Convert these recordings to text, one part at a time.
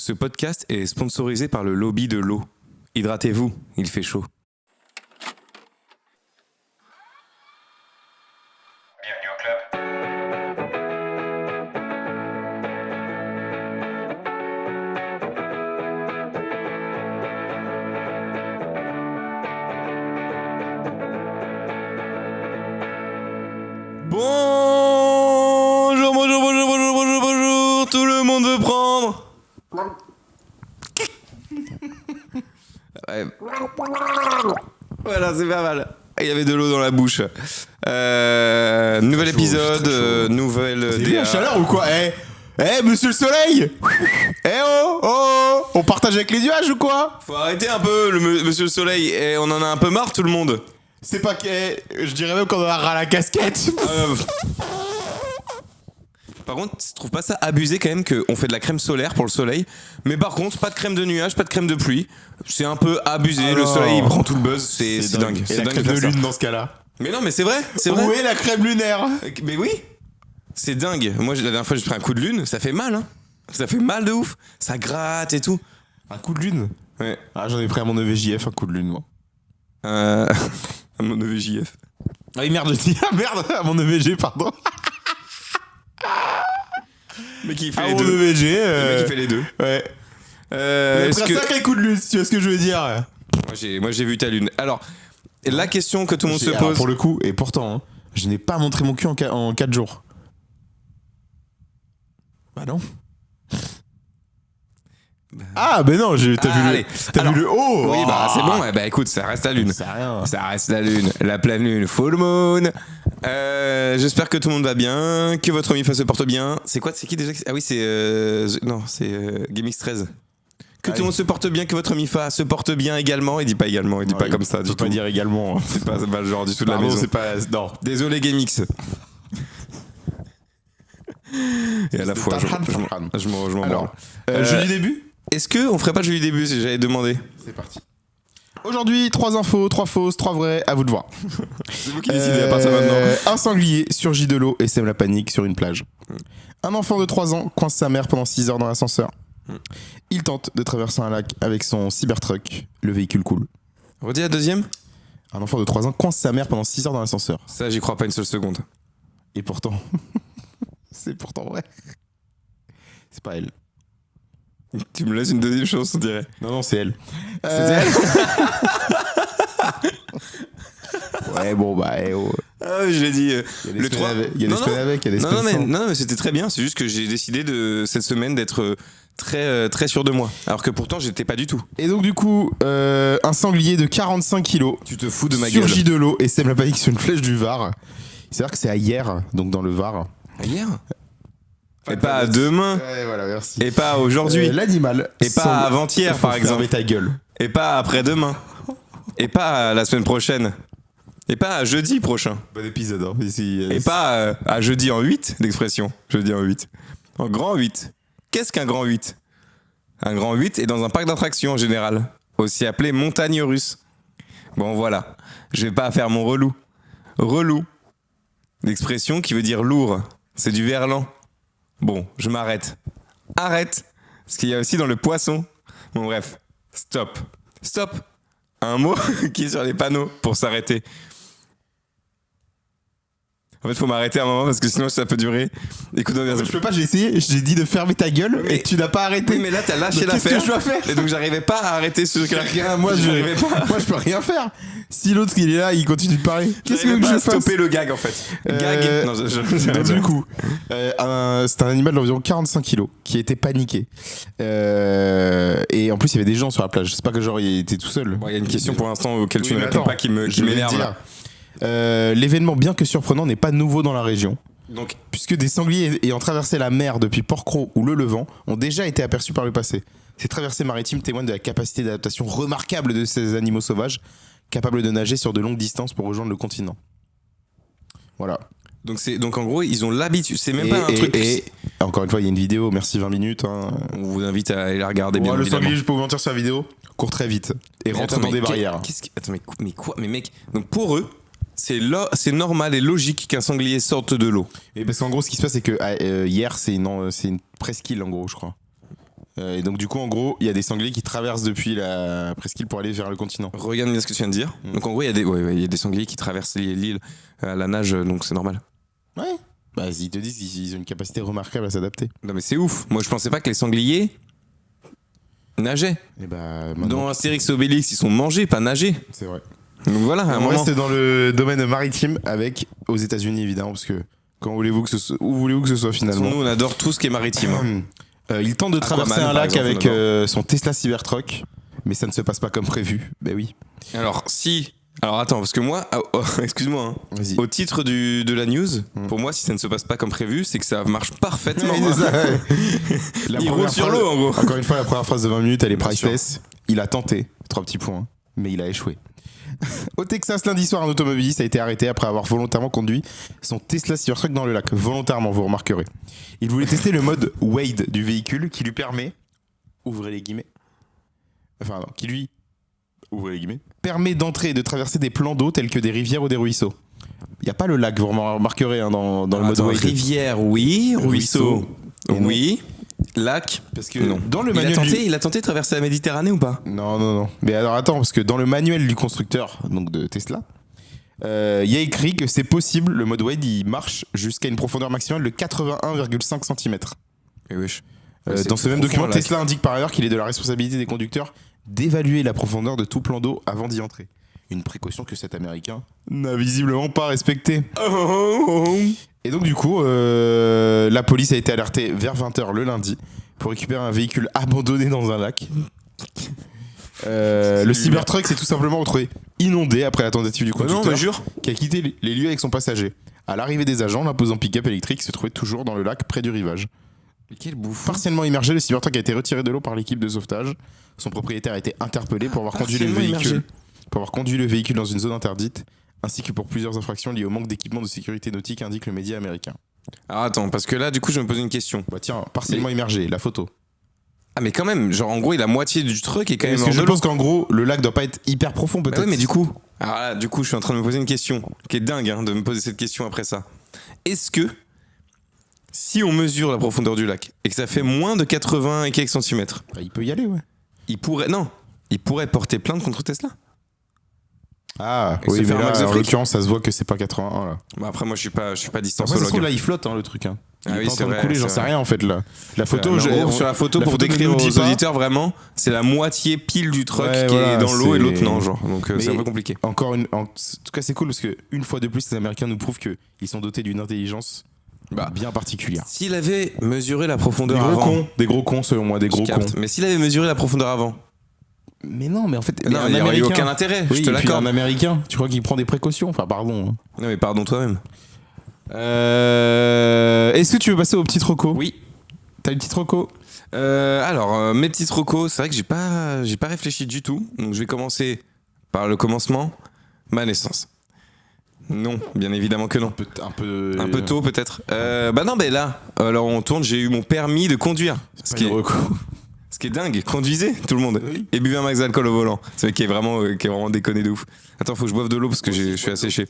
Ce podcast est sponsorisé par le lobby de l'eau. Hydratez-vous, il fait chaud. Bienvenue au club. Bonjour, tout le monde veut prendre. Ouais. Voilà, c'est pas mal. Il y avait de l'eau dans la bouche. Nouvel épisode, nouvelle C'est DA. la chaleur ou quoi? Monsieur le soleil. On partage avec les nuages ou quoi? Faut arrêter un peu, monsieur le soleil. Et on en a un peu marre, tout le monde. C'est pas que... je dirais même qu'on en a ras la casquette. Par contre, je trouve pas ça abusé quand même qu'on fait de la crème solaire pour le soleil, mais par contre, pas de crème de nuage, pas de crème de pluie. C'est un peu abusé, le Alors, soleil il prend tout le buzz, c'est dingue. Et C'est la dingue crème de de faire ça. lune dans ce cas-là. Mais non, mais c'est vrai, c'est vrai. Où est la crème lunaire? Mais oui, c'est dingue. Moi, la dernière fois, j'ai pris un coup de lune, ça fait mal, hein. Ça fait mal de ouf, ça gratte et tout. Un coup de lune? Ouais. Ah, j'en ai pris à mon EVJF un coup de lune, moi. À mon EVJF. Ah oui, merde, j'ai dit... Ah merde, à mon EVG, pardon. Mais qui fait À les mon deux. EVG. Le mec qui fait les deux. Ouais. Est-ce J'ai pris un sacré coup de lune, si tu vois ce que je veux dire. Moi, j'ai vu ta lune. Alors, la question que tout le monde se Alors, pose. pour le coup, et pourtant, hein, je n'ai pas montré mon cul en 4 jours. Bah non. Ah, mais non, t'as allez. Alors, vu le haut. Oui, bah c'est bon. Bah écoute, ça reste la lune. C'est rien. Ça reste la lune, la pleine lune, full moon. J'espère que tout le monde va bien, que votre MIFA se porte bien. C'est quoi? C'est qui déjà? Ah oui, c'est non, c'est GameX13. Que tout le monde se porte bien, que votre MIFA se porte bien également. Il dit pas également, il dit pas comme ça du Faut pas tout. dire également. Hein. C'est pas le genre du tout de la Pardon, maison. c'est pas. Non. Désolé GameX. Et à la fois, je m'en Alors, branle. jeudi début. Est-ce que on ferait pas le jeudi début si j'avais demandé? C'est parti. Aujourd'hui, 3 infos, 3 fausses, 3 vraies, à vous de voir. C'est vous qui décidez à partir de maintenant. Un sanglier surgit de l'eau et sème la panique sur une plage. Un enfant de 3 ans coince sa mère pendant 6 heures dans l'ascenseur. Il tente de traverser un lac avec son Cybertruck. Le véhicule coule. Redis la deuxième. Un enfant de 3 ans coince sa mère pendant 6 heures dans l'ascenseur. Ça, j'y crois pas une seule seconde. Et pourtant... c'est pourtant vrai. C'est pas elle. Tu me laisses une deuxième chance, on dirait. Non, c'est elle. C'est elle. Ouais, bon, bah... Ah, je l'ai dit. Il y a des Le semaines 3. avec, il y a des semaines avec, il y a des Non, semaines non, sans. mais c'était très bien. C'est juste que j'ai décidé cette semaine d'être très sûr de moi. Alors que pourtant, j'étais pas du tout. Et donc du coup, un sanglier de 45 kilos Tu te fous de ma gueule. surgit de l'eau et sème la panique sur une flèche du Var. C'est-à-dire que c'est à hier, donc dans le Var. Hier. Et pas à demain. Ouais, voilà, merci. Et pas aujourd'hui. L'animal. Et pas semble- avant-hier, Faut par fermer exemple. ta gueule. Et pas après-demain. Et pas la semaine prochaine. Et pas à jeudi prochain. Bon épisode, hein. Ici, Et pas à jeudi en 8, l'expression. Jeudi en 8. En grand 8. Qu'est-ce qu'un grand 8? Un grand 8 est dans un parc d'attractions en général, aussi appelé montagne russe. Bon voilà, je vais pas faire mon relou. Relou. L'expression qui veut dire lourd. C'est du verlan. Bon, je m'arrête. Arrête. Parce qu'il y a aussi dans le poisson. Bon bref, stop. Stop. Un mot qui est sur les panneaux pour s'arrêter. En fait, faut m'arrêter à un moment parce que sinon ça peut durer. Écoute-moi bien. Je peux pas, j'ai essayé, j'ai dit de fermer ta gueule Mais- et tu n'as pas arrêté. Oui, mais là, t'as lâché Donc, l'affaire. qu'est-ce que je dois faire? Et donc, j'arrivais pas à arrêter ce truc-là. Rien, moi je peux rien faire. Si l'autre il est là, il continue de parler. Qu'est-ce que J'arrivais je pas à fasse? stopper le gag, en fait. Gag. Non, Donc, du coup, c'est un animal d'environ 45 kilos qui était paniqué. Et en plus, il y avait des gens sur la plage. C'est pas que genre il était tout seul. Bon, il y a une question pour l'instant auquel tu Oui, ne mais réponds attends, pas qui je vais te m'énerve. dire. là. L'événement, bien que surprenant, n'est pas nouveau dans la région. Donc, Puisque des sangliers ayant traversé la mer depuis Port-Cros ou le Levant ont déjà été aperçus par le passé. Ces traversées maritimes témoignent de la capacité d'adaptation remarquable de ces animaux sauvages, capables de nager sur de longues distances pour rejoindre le continent. Voilà. donc en gros, ils ont l'habitude. C'est même pas un truc. Et encore une fois, il y a une vidéo, merci 20 minutes. Hein. On vous invite à aller la regarder, bien Le évidemment. sanglier, je peux vous mentir sur la vidéo, court très vite et Mais rentre attends, dans mais des barrières. Attends, mais quoi? Mais mec, donc pour eux, c'est normal et logique qu'un sanglier sorte de l'eau. Et parce qu'en gros, ce qui se passe, c'est que hier, c'est une presqu'île, en gros, je crois. Et donc du coup, en gros, il y a des sangliers qui traversent depuis la presqu'île pour aller vers le continent. Regarde bien ce que tu viens de dire. Donc en gros, il y a il y a des sangliers qui traversent l'île à la nage, donc c'est normal. Ouais. Bah, ils te disent qu'ils ont une capacité remarquable à s'adapter. Non mais c'est ouf. Moi, je pensais pas que les sangliers nageaient. Et bah, Dans Astérix et Obélix, ils sont mangés, pas nagés. c'est vrai. Donc voilà, à un On moment. reste dans le domaine maritime avec aux États-Unis évidemment, parce que quand voulez-vous que ce soit, où voulez-vous que ce soit finalement. Nous, on adore tout ce qui est maritime. Hein. Il tente de traverser Aquaman, un par lac exemple, avec on son Tesla Cybertruck, mais ça ne se passe pas comme prévu. Ben oui. Alors, si. Alors attends, parce que moi, excuse-moi, hein. Vas-y. Au titre de la news, pour moi, si ça ne se passe pas comme prévu, c'est que ça marche parfaitement. Ouais, c'est ça, ouais. La Il première roule sur phrase- l'eau, en gros. Encore une fois, la première phrase de 20 minutes, elle est Bien priceless. Il a tenté, 3 petits points, mais il a échoué. Au Texas, lundi soir, un automobiliste a été arrêté après avoir volontairement conduit son Tesla Cybertruck dans le lac. Volontairement, vous remarquerez. Il voulait tester le mode Wade du véhicule qui lui permet, ouvrez les guillemets, enfin non, qui lui, ouvrez les guillemets, permet d'entrer et de traverser des plans d'eau tels que des rivières ou des ruisseaux. Il n'y a pas le lac, vous remarquerez hein, dans le mode Attends, Wade. rivière, oui. Ruisseau, Et non. oui. Lac, Parce que non. dans le il a manuel tenté, du- il a tenté de traverser la Méditerranée ou pas? Non. Mais alors attends, parce que dans le manuel du constructeur, donc de Tesla, il y a écrit que c'est possible, le mode Wade, il marche jusqu'à une profondeur maximale de 81,5 cm. Mais wesh. Dans ce même document, là. Tesla indique par ailleurs qu'il est de la responsabilité des conducteurs d'évaluer la profondeur de tout plan d'eau avant d'y entrer. Une précaution que cet Américain n'a visiblement pas respectée. Et donc du coup, la police a été alertée vers 20h le lundi pour récupérer un véhicule abandonné dans un lac. Le Cybertruck s'est tout simplement retrouvé inondé après la tentative du Non, conducteur mais jure. qui a quitté les lieux avec son passager. À l'arrivée des agents, l'imposant pick-up électrique se trouvait toujours dans le lac près du rivage. Mais quel bouffon. Partiellement immergé, le Cybertruck a été retiré de l'eau par l'équipe de sauvetage. Son propriétaire a été interpellé pour avoir conduit le Partiellement véhicule, immergé. pour avoir conduit le véhicule dans une zone interdite, ainsi que pour plusieurs infractions liées au manque d'équipement de sécurité nautique, indique le média américain. Alors attends, parce que là, du coup, je me pose une question. Bah tiens, partiellement immergé, la photo. Ah, mais quand même, genre en gros, la moitié du truc est quand même Parce hors que je de l'eau. pense qu'en gros, le lac doit pas être hyper profond Bah peut-être. ouais, mais du coup. Alors là, du coup, je suis en train de me poser une question qui est dingue hein, de me poser cette question après ça. Est-ce que si on mesure la profondeur du lac et que ça fait moins de 80 et quelques centimètres, Bah, il peut y aller, ouais. il pourrait porter plainte contre Tesla. Ah, Et oui, se mais faire un là, max de en fric. l'occurrence, ça se voit que c'est pas 81 là. Bah après, moi, je suis pas Après, ça se distanciologue. trouve, là, il flotte le truc. Il Ah est oui, pas en c'est train de vrai, couler, c'est j'en sais vrai. rien en fait là. La photo, Mais en gros, sur la photo, pour ne décrire nous dit aux pas. auditeurs, vraiment, c'est la moitié pile du truck Ouais, qui voilà, est dans l'eau et c'est- l'autre non, genre. Donc c'est Mais- un peu compliqué. En tout cas, c'est cool parce que une fois de plus, les Américains nous prouvent qu'ils sont dotés d'une intelligence Bah, bien particulière. s'il avait mesuré la profondeur Des gros cons selon moi, des je gros cons. capte. Mais s'il avait mesuré la profondeur avant, Mais non, mais en fait, non, il n'y aurait eu aucun intérêt. Oui, je te et puis l'accorde. un Américain, tu crois qu'il prend des précautions? Enfin, pardon. Non, mais pardon toi-même. Est-ce que tu veux passer aux petites recos? Oui. T'as une petite reco? Alors, mes petites recos, c'est vrai que j'ai pas réfléchi du tout. Donc, je vais commencer par le commencement, ma naissance. Non, bien évidemment que non. Un peu. Un peu tôt peut-être. Bah non, mais là, alors on tourne, j'ai eu mon permis de conduire. Ce qui est dingue, conduisez tout le monde. Oui. Et buvez un max d'alcool au volant. C'est vrai qui est vraiment déconné de ouf. Attends, faut que je boive de l'eau parce que je suis asséché.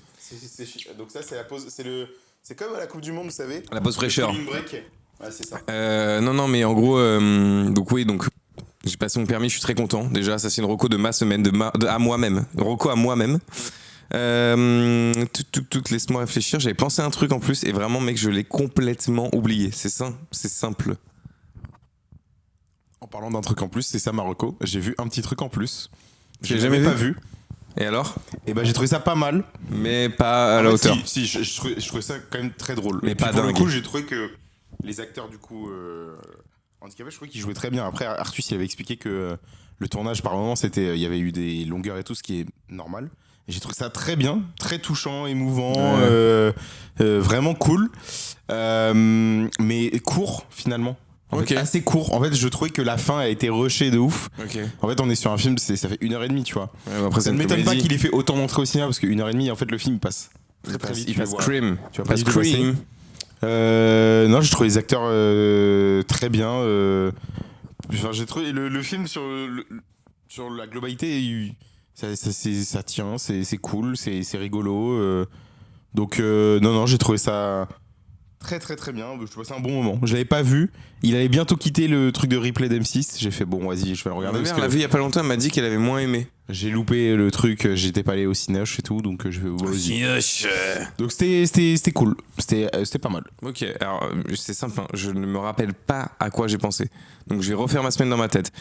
Donc ça, c'est la pause. C'est comme à la Coupe du Monde, vous savez. La pause fraîcheur. Ouais, c'est ça. Non, mais en gros, donc j'ai passé mon permis, je suis très content. Déjà, ça c'est une reco de ma semaine, à moi-même. Reco à moi-même. Laisse-moi réfléchir. J'avais pensé à un truc en plus et vraiment, mec, je l'ai complètement oublié. C'est simple. En parlant d'un truc en plus, c'est ça ma reco. J'ai vu un petit truc en plus. J'ai Je jamais l'avais vu. pas vu. Et alors? Et ben j'ai trouvé ça pas mal. Mais pas à la hauteur. Si, je trouvais ça quand même très drôle. Mais Et puis pas pour dingue. le coup, j'ai trouvé que les acteurs du coup handicapés, je trouvais qu'ils jouaient très bien. Après, Artus, il avait expliqué que le tournage par moment, il y avait eu des longueurs et tout, ce qui est normal. Et j'ai trouvé ça très bien, très touchant, émouvant, vraiment cool, mais court finalement. En fait, Ok. assez court. En fait, je trouvais que la fin a été rushée de ouf. Ok. En fait, on est sur un film, ça fait 1h30, tu vois. Après, Ça ne m'étonne pas qu'il ait fait autant d'entrées au cinéma parce que 1h30, en fait, le film il passe très vite. Il tu le passe vois. cream. Tu vas pas Passe du tout passer. cream. Non, j'ai trouvé les acteurs très bien. Enfin, j'ai trouvé le film sur la globalité, ça tient, c'est cool, c'est rigolo. Donc, non, j'ai trouvé ça Très très très bien, je passais un bon moment. Je l'avais pas vu, il allait bientôt quitter le truc de replay d'M6. J'ai fait bon, vas-y, je vais le regarder. Ma Parce mère que l'a vu il y a pas longtemps, elle m'a dit qu'elle avait moins aimé. j'ai loupé le truc, j'étais pas allé au Cinoche et tout, donc je vais vas-y. Donc c'était cool, c'était pas mal. Ok, alors c'est simple, hein, je ne me rappelle pas à quoi j'ai pensé. Donc je vais refaire ma semaine dans ma tête.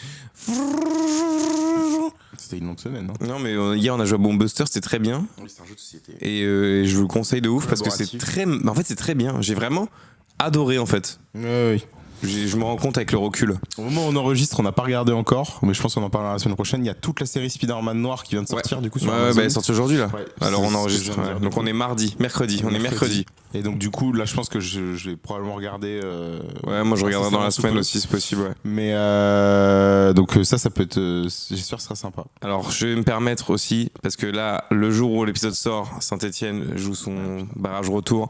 C'était une longue semaine, non? Non mais hier on a joué à Bombuster, c'était très bien. Oui, c'est un jeu de société. Et je vous le conseille de ouf parce que c'est Collaboratif. très... En fait c'est très bien, j'ai vraiment adoré en fait. Oui. Je me rends compte avec le recul. Au moment où on enregistre, on n'a pas regardé encore, mais je pense qu'on en parlera la semaine prochaine. Il y a toute la série Spider-Man Noir qui vient de sortir du coup sur Ouais, Amazon. bah, elle est sortie aujourd'hui là. Ouais, Alors c'est on ce enregistre. que je viens de Ouais. dire. Donc on est mercredi, on est mercredi. Et donc du coup, là, je pense que je vais probablement regarder. Ouais, moi je regarderai dans la sous semaine peu. aussi, c'est possible. Ouais. Mais donc ça peut être. J'espère que ce sera sympa. Alors je vais me permettre aussi, parce que là, le jour où l'épisode sort, Saint-Etienne joue son barrage retour.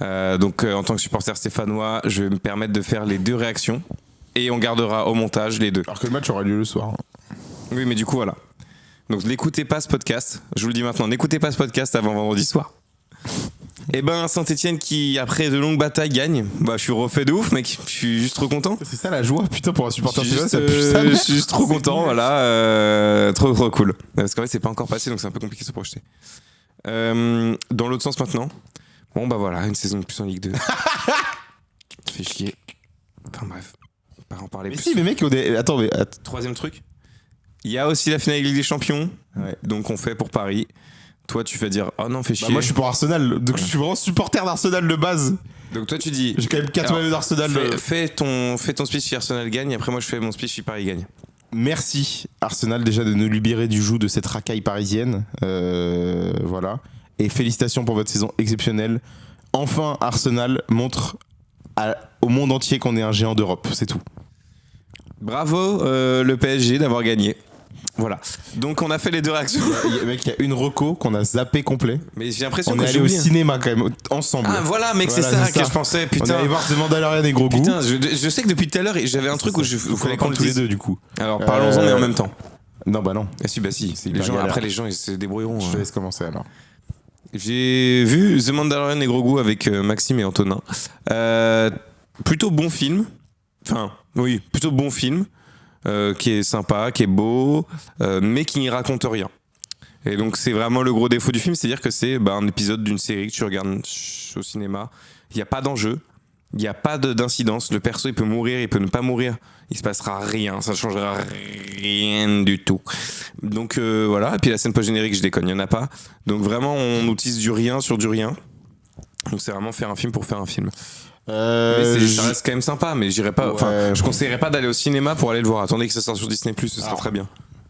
Donc en tant que supporter stéphanois, je vais me permettre de faire les deux réactions. Et on gardera au montage les deux. Alors que le match aura lieu le soir. Oui, mais du coup, voilà. Donc n'écoutez pas ce podcast. Je vous le dis maintenant, n'écoutez pas ce podcast avant vendredi soir. Et ben Saint-Etienne qui, après de longues batailles, gagne. Bah, je suis refait de ouf, mec. Je suis juste trop content. C'est ça la joie, putain, pour un supporter Je suis stéphanois, juste, ça pue ça. je suis juste trop content, voilà. Trop cool. Parce qu'en fait, c'est pas encore passé, donc c'est un peu compliqué de se projeter. Dans l'autre sens maintenant. Bon, bah voilà, une saison de plus en Ligue 2. Fait chier. Enfin bref, pas en parler Mais plus. si, mais mec, attends, mais Troisième truc. Il y a aussi la finale de Ligue des Champions. Ouais. Donc on fait pour Paris. Toi, tu vas dire, oh non, fais chier. moi je suis pour Arsenal, donc je suis vraiment supporter d'Arsenal de base. Donc toi, tu dis. J'ai quand même 4 Alors, maillots d'Arsenal. Fais ton speech si Arsenal gagne. Après, moi, je fais mon speech si Paris gagne. Merci Arsenal déjà de nous libérer du joug de cette racaille parisienne. Voilà. Et félicitations pour votre saison exceptionnelle. Enfin, Arsenal montre au monde entier qu'on est un géant d'Europe, c'est tout. Bravo le PSG d'avoir gagné. Voilà. Donc on a fait les deux réactions. Mec, il y a une reco qu'on a zappé complet. Mais j'ai l'impression On que est j'ai allé au oublié. cinéma quand même, ensemble. Ah voilà, mec, Voilà, c'est ça c'est que ça. je pensais. On est Putain. allé voir The Mandalorian et Gros Goût. Putain, je sais que depuis tout à l'heure, j'avais un truc où il fallait qu'on le tous les dise. deux du coup. Alors parlons-en, mais en même temps. Non, bah non. Ah si, bah si. C'est Les hyper gens, galère. après, les gens, ils se débrouilleront. Je te laisse commencer alors. J'ai vu The Mandalorian et Gros Goût avec Maxime et Antonin. Plutôt bon film. Enfin, oui, plutôt bon film. Qui est sympa, qui est beau, mais qui n'y raconte rien. Et donc c'est vraiment le gros défaut du film, c'est-à-dire que c'est un épisode d'une série que tu regardes au cinéma. Il n'y a pas d'enjeu, il n'y a pas d'incidence. Le perso, il peut mourir, il peut ne pas mourir. Il se passera rien, ça ne changera rien du tout. Donc voilà, et puis la scène post-générique, je déconne, il n'y en a pas. Donc vraiment, on utilise du rien sur du rien. Donc c'est vraiment faire un film pour faire un film. Mais ça reste quand même sympa, mais j'irai pas. Enfin, Ouais. je conseillerais pas d'aller au cinéma pour aller le voir. Attendez que ça sorte sur Disney+, ce sera très bien.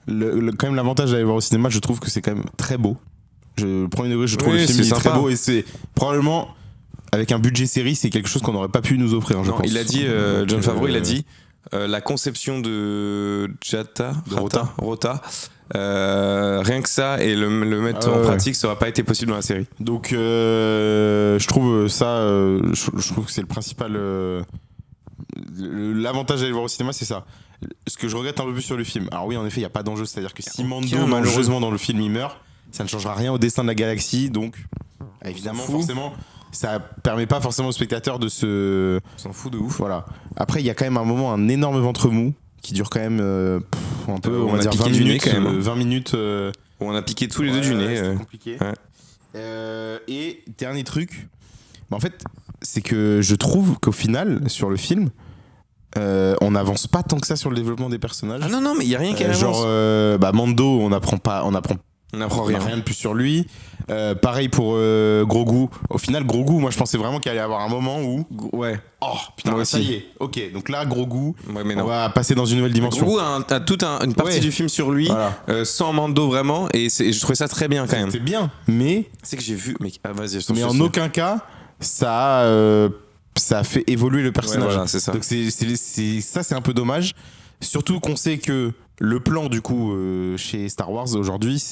Quand même l'avantage d'aller voir au cinéma, je trouve que c'est quand même très beau. Premier degré, je trouve Oui, le film c'est il est très sympa. beau et c'est probablement avec un budget série, c'est quelque chose qu'on n'aurait pas pu nous offrir. Je Non, pense. il a dit, John Donc, Favreau, il a dit la conception de Rota, rien que ça et le mettre en pratique, ça aurait pas été possible dans la série. Donc je trouve ça, je trouve que c'est le principal. L'avantage d'aller voir au cinéma, c'est ça. Ce que je regrette un peu plus sur le film. Alors oui, en effet, il n'y a pas d'enjeu, c'est-à-dire que si Mando aucun malheureusement dans le film il meurt, ça ne changera rien au destin de la galaxie, donc évidemment fout. forcément ça permet pas forcément au spectateur de se. On s'en fout de ouf. Voilà. Après, il y a quand même un moment, un énorme ventre mou qui dure quand même un peu, On on va a dire piqué 20 du nez, minutes. quand même, hein. 20 minutes. On a piqué tous les deux du Ouais, nez. c'était compliqué. Ouais. Et dernier truc, en fait, c'est que je trouve qu'au final, sur le film, on n'avance pas tant que ça sur le développement des personnages. Ah non, mais il y a rien qui avance. Genre, Mando, on apprend On n'apprend rien. rien de plus sur lui. Pareil pour Gros Goût. Au final, Gros Goût, moi je pensais vraiment qu'il allait y avoir un moment où. Ouais. Oh putain, Moi ça aussi. y est. Ok, donc là, Gros Goût, Ouais, mais on non. va passer dans une nouvelle dimension. Gros a toute une partie Ouais. du film sur lui, Voilà. sans Mando vraiment, et je trouvais ça très bien quand même. C'était bien, mais C'est que j'ai vu, mais vas-y, je t'en mais en prie. aucun cas ça a fait évoluer le personnage. Ouais, voilà, c'est ça. Donc ça c'est un peu dommage, surtout qu'on sait que le plan du coup chez Star Wars aujourd'hui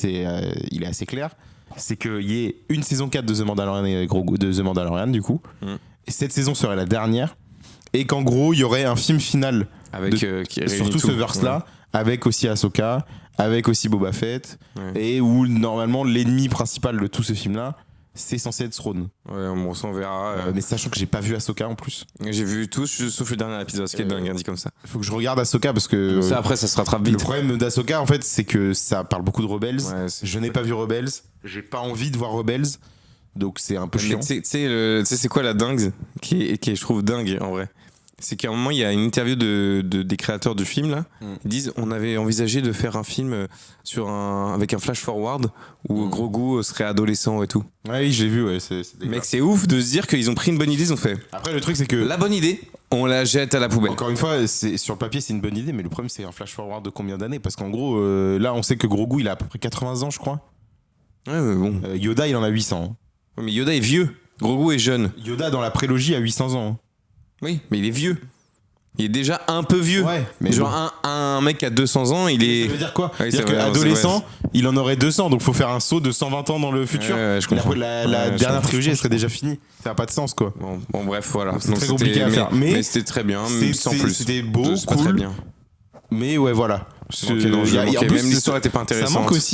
il est assez clair, c'est qu'il y ait une saison 4 de The Mandalorian et de The Mandalorian du coup, et cette saison serait la dernière, et qu'en gros il y aurait un film final Avec qui réunit surtout tout. ce verse là, avec aussi Ahsoka, avec aussi Boba Fett, Ouais. et où normalement l'ennemi principal de tout ce film là c'est censé être Thrawn. Ouais, bon, ça on verra. Mais sachant que j'ai pas vu Ahsoka en plus. J'ai vu tout sauf le dernier épisode, ce qui est dingue, hein, dit comme ça. Faut que je regarde Ahsoka parce que Ça, après, ça se rattrape le vite. problème d'Ahsoka en fait c'est que ça parle beaucoup de Rebels. Ouais, c'est- Je n'ai pas vu Rebels, j'ai pas envie de voir Rebels, donc c'est un peu Mais chiant. tu sais, c'est quoi la dingue qui est, je trouve, dingue en vrai. C'est qu'à un moment, il y a une interview des créateurs du film là. Ils disent on avait envisagé de faire un film avec un flash forward où Grogu serait adolescent et tout. Ouais, oui, j'ai vu, ouais, c'est dégueulasse. Mec, c'est ouf de se dire qu'ils ont pris une bonne idée, ils ont fait Après le truc c'est que la bonne idée, on la jette à la poubelle. encore une fois, sur le papier c'est une bonne idée, mais le problème c'est un flash forward de combien d'années? Parce qu'en gros, là on sait que Grogu il a à peu près 80 ans je crois. Ouais, mais bon. Yoda il en a 800. Hein. Ouais, mais Yoda est vieux, Grogu est jeune. Yoda dans la prélogie a 800 ans. Hein. Oui, mais il est vieux. Il est déjà un peu vieux. Ouais, mais genre bon. un mec qui a 200 ans, il est. Ça veut dire quoi? Oui, C'est-à-dire c'est vrai, qu'adolescent, il en aurait 200, donc faut faire un saut de 120 ans dans le futur. Ouais, je comprends. La Ouais, je dernière comprends, trilogie, elle je serait déjà finie. Ça n'a pas de sens, quoi. Bon, bref, voilà. C'est très compliqué à faire. Mais c'était très bien, sans plus. C'était beau, C'est pas très cool. bien. Mais ouais, voilà. Ok, non, Il y a- ok, en plus, même l'histoire était pas intéressante.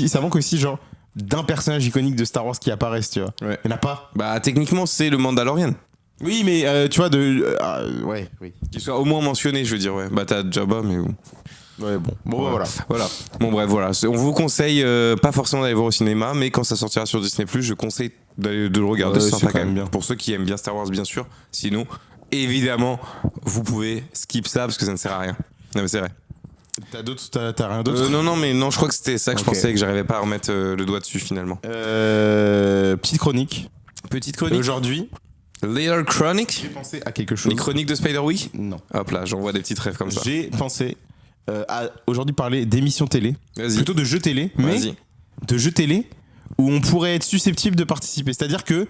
Ça manque aussi, genre, d'un personnage iconique de Star Wars qui apparaisse, tu vois. Ouais. Il n'y en a pas. Bah, techniquement, c'est le Mandalorian. Oui, mais tu vois, ouais, oui. Qu'il soit au moins mentionné, je veux dire, ouais. Bah, t'as Jabba, mais bon. Ouais, bon. Bon, bah, voilà. Voilà. Bon, bref, voilà. On vous conseille pas forcément d'aller voir au cinéma, mais quand ça sortira sur Disney, je conseille de le regarder. Ouais, C'est c'est sympa quand quand même même bien. Pour ceux qui aiment bien Star Wars, bien sûr. Sinon, évidemment, vous pouvez skip ça parce que ça ne sert à rien. Non, mais c'est vrai. T'as rien d'autre? Non, mais non, je crois que c'était ça que Ok. je pensais et que j'arrivais pas à remettre le doigt dessus finalement. Petite chronique. Petite chronique. Aujourd'hui, Little Chronic. j'ai pensé à quelque chose. Les chroniques de Spider-Week. Non. Hop là, j'envoie des petites rêves comme ça. J'ai pensé à aujourd'hui parler d'émissions télé, Vas-y. plutôt de jeux télé, mais Vas-y. de jeux télé où on pourrait être susceptible de participer. C'est-à-dire que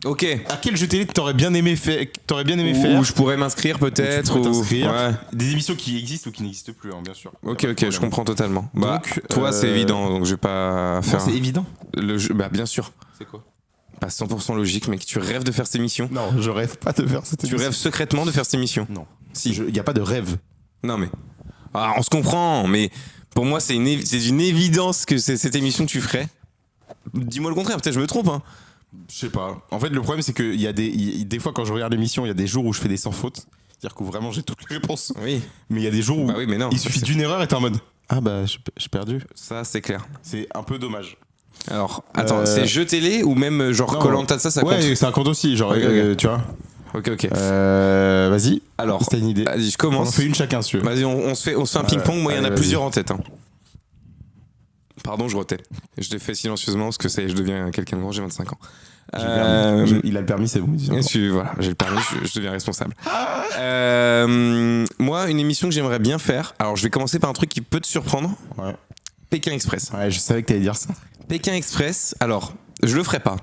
Ok. à quel jeu télé t'aurais bien aimé faire Ou je pourrais m'inscrire peut-être. Tu pourrais t'inscrire. Ouais. Des émissions qui existent ou qui n'existent plus, hein, bien sûr. Ok, Y a pas de je problème. comprends totalement. Bah, Donc, toi, c'est évident, donc je vais pas Non, faire c'est évident. le jeu. Bah, bien sûr. C'est quoi? Pas 100% logique, mec. Tu rêves de faire cette émission. Non, je rêve pas de faire cette Tu émission. rêves secrètement de faire cette émission. Non. Si. Il y a pas de rêve. Non, mais. Ah, on se comprend, mais pour moi, c'est une évidence que c'est cette émission que tu ferais. Dis-moi le contraire, peut-être je me trompe, hein. Je sais pas. En fait, le problème, c'est que des fois, quand je regarde l'émission, il y a des jours où je fais des sans fautes. C'est-à-dire que vraiment, j'ai toutes les réponses. Oui. Mais il y a des jours où Bah oui, mais non. il suffit d'une erreur et t'es en mode ah bah j'ai perdu. Ça, c'est clair. C'est un peu dommage. Alors, attends, Euh, c'est jeu télé ou même genre Non. Koh-Lanta, ça ouais, compte. ça compte aussi. Genre, Ok. tu vois. Ok. Vas-y. Alors, Si t'as une idée. vas-y, je On en commence. fait une chacun, si tu veux. Vas-y, on se fait un ping-pong. Moi, il y en a allez, plusieurs vas-y. en tête. Hein. Pardon, je rotais. Je l'ai fait silencieusement parce que ça y est, je deviens quelqu'un de grand, j'ai 25 ans. J'ai le permis. Il a le permis, c'est bon. Voilà, j'ai le permis, je deviens responsable. Moi, une émission que j'aimerais bien faire. Alors, je vais commencer par un truc qui peut te surprendre. Ouais. Pékin Express. Ouais, je savais que t'allais dire ça. Pékin Express. Alors, je le ferai pas.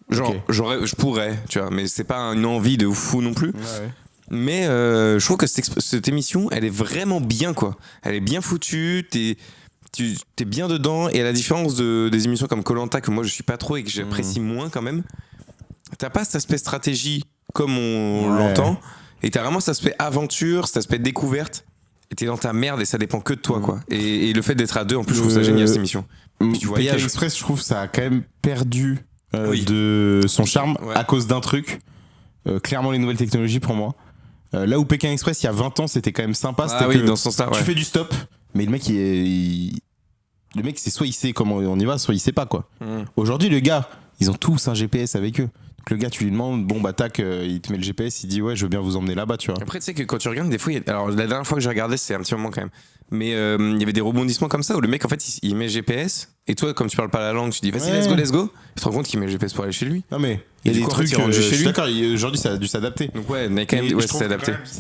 Genre, Ok. je pourrais, tu vois, mais c'est pas une envie de fou non plus. Ouais. Mais je trouve que cette émission, elle est vraiment bien, quoi. Elle est bien foutue, t'es bien dedans, et à la différence des émissions comme Koh-Lanta, que moi je suis pas trop et que j'apprécie moins quand même, t'as pas cet aspect stratégie comme on Ouais. l'entend, et t'as vraiment cet aspect aventure, cet aspect découverte, et t'es dans ta merde et ça dépend que de toi, quoi. Et le fait d'être à deux, en plus, je trouve ça génial cette émission. Puis tu Pékin voyages. Express, je trouve, ça a quand même perdu Oui. de son charme Ouais. à cause d'un truc. Clairement, les nouvelles technologies pour moi. Là où Pékin Express, il y a 20 ans, c'était quand même sympa. Ah C'était oui, que dans ce sens-là, ouais. tu fais du stop, mais le mec, le mec, c'est soit il sait comment on y va, soit il sait pas, quoi. Mm. Aujourd'hui, les gars, ils ont tous un GPS avec eux. Donc le gars, tu lui demandes, bon bah tac, il te met le GPS, il dit ouais, je veux bien vous emmener là-bas, tu vois. Après, tu sais que quand tu regardes, des fois, alors la dernière fois que j'ai regardé, c'est un petit moment quand même. Mais il y avait des rebondissements comme ça où le mec, en fait, il met GPS. Et toi, comme tu parles pas la langue, tu dis vas-y, Ouais. let's go. Tu te rends compte qu'il met le GPS pour aller chez lui. Non mais Et il y du a des coup, en fait, trucs. il est rendu Je chez suis lui. d'accord. Aujourd'hui, ça a dû s'adapter. Donc, ouais, mais quand même, Mais ouais, je trouve c'est que adapté. quand même, puis